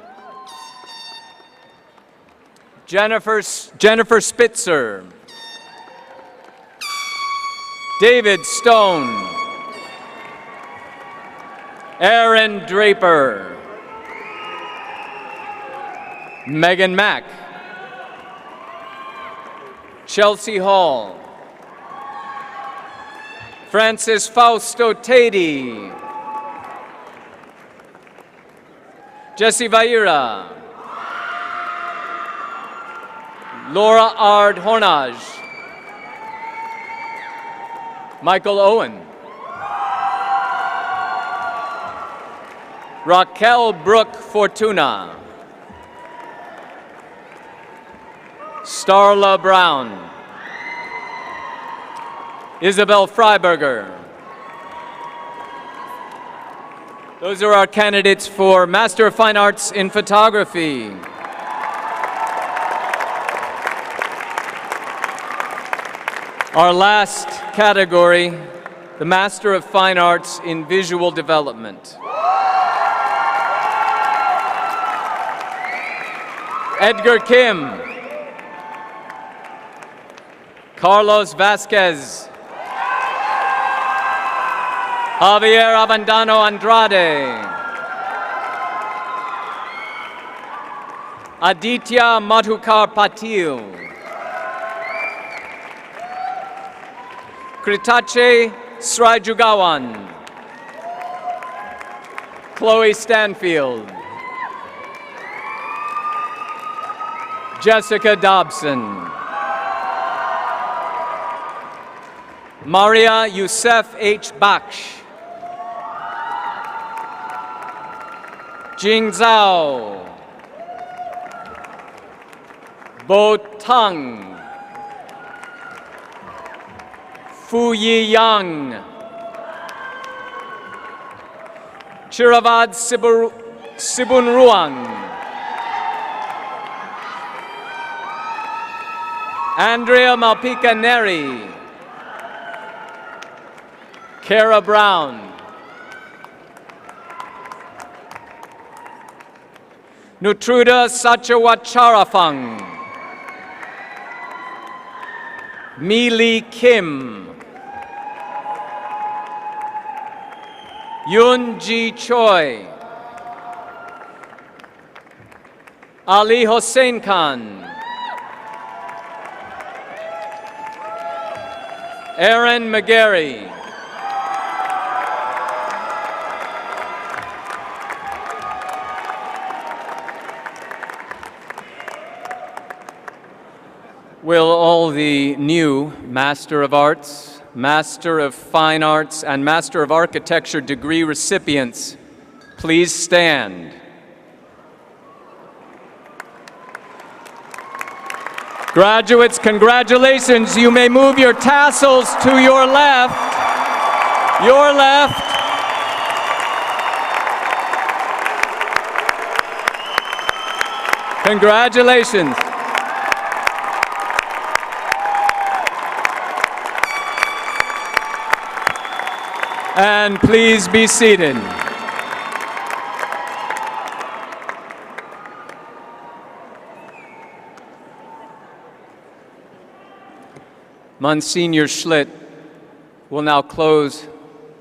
Jennifer Spitzer. David Stone. Aaron Draper. Megan Mack. Chelsea Hall. Francis Fausto Tady. Jesse Vaira. Laura Ard Hornage. Michael Owen. Raquel Brooke Fortuna. Starla Brown. Isabel Freiberger. Those are our candidates for Master of Fine Arts in Photography. Our last category, the Master of Fine Arts in Visual Development. Edgar Kim. Carlos Vasquez. Javier Avendano Andrade. Aditya Madhukar Patil. Kritache Srajugawan. Chloe Stanfield. Jessica Dobson. Maria Youssef H. Baksh. Jing Zhao. Bo Tang. Fu Yi Yang. Chiravad Sibunruang. Andrea Malpica Neri. Kara Brown. Nutruda Sachawacharafang. Mi Lee Kim. Yun Ji Choi. Ali Hossein Khan. Aaron McGarry. Will all the new Master of Arts, Master of Fine Arts, and Master of Architecture degree recipients please stand? Graduates, congratulations. You may move your tassels to your left. Your left. Congratulations. And please be seated. Monsignor Schlitt will now close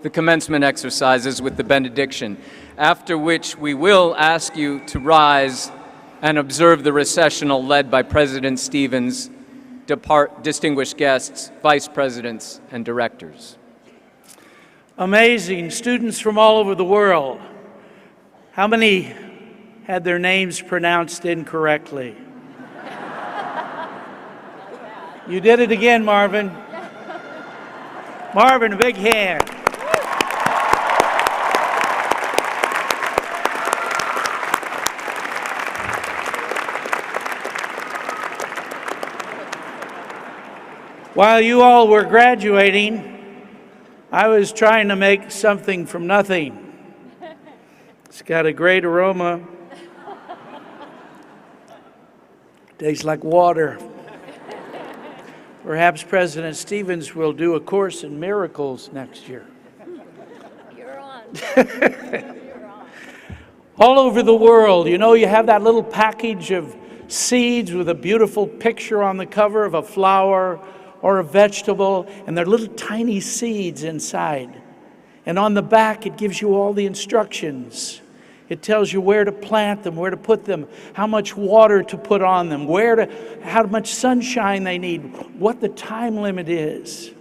the commencement exercises with the benediction, after which we will ask you to rise and observe the recessional led by President Stevens, distinguished guests, vice presidents, and directors. Amazing. Students from all over the world. How many had their names pronounced incorrectly? You did it again, Marvin. Marvin, a big hand. While you all were graduating, I was trying to make something from nothing. It's got a great aroma. Tastes like water. Perhaps President Stevens will do a course in miracles next year. You're on. All over the world, you know, you have that little package of seeds with a beautiful picture on the cover of a flower or a vegetable, and they're little tiny seeds inside. And on the back, it gives you all the instructions. It tells you where to plant them, where to put them, how much water to put on them, how much sunshine they need, what the time limit is.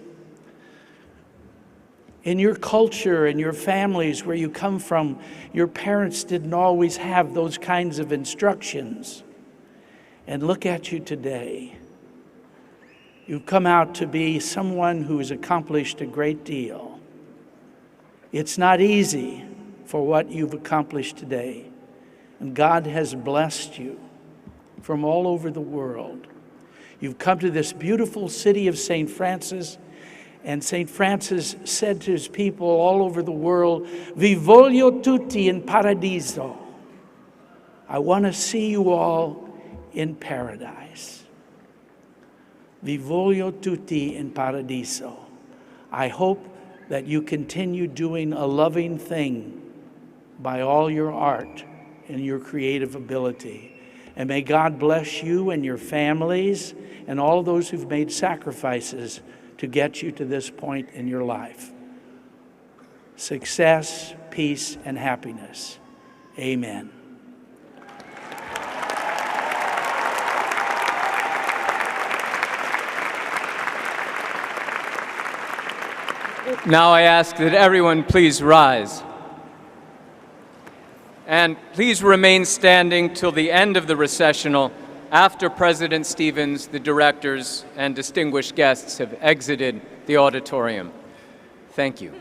In your culture and your families where you come from, your parents didn't always have those kinds of instructions. And look at you today. You've come out to be someone who has accomplished a great deal. It's not easy for what you've accomplished today. And God has blessed you from all over the world. You've come to this beautiful city of St. Francis, and St. Francis said to his people all over the world, Vi voglio tutti in paradiso. I want to see you all in paradise. Vi voglio tutti in paradiso. I hope that you continue doing a loving thing by all your art and your creative ability. And may God bless you and your families and all those who've made sacrifices to get you to this point in your life. Success, peace, and happiness. Amen. Now I ask that everyone please rise. And please remain standing till the end of the recessional after President Stevens, the directors, and distinguished guests have exited the auditorium. Thank you.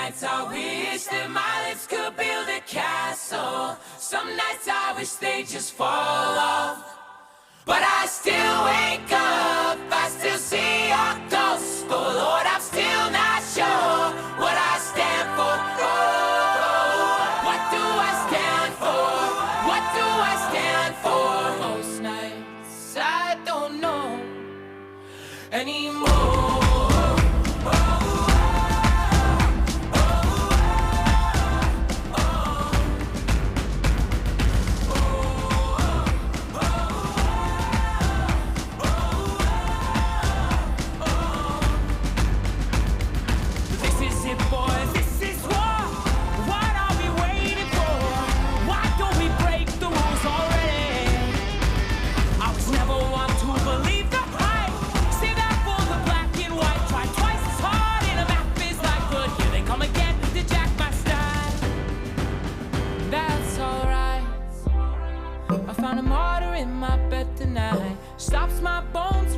nights I wish that my lips could build a castle. Some nights I wish they just fall off. But I still wake up, I still see your ghost. Oh Lord, I'm still not sure what I stand for. Oh, what do I stand for? What do I stand for? Most nights I don't know anymore. Found a martyr in my bed tonight. Stops my bones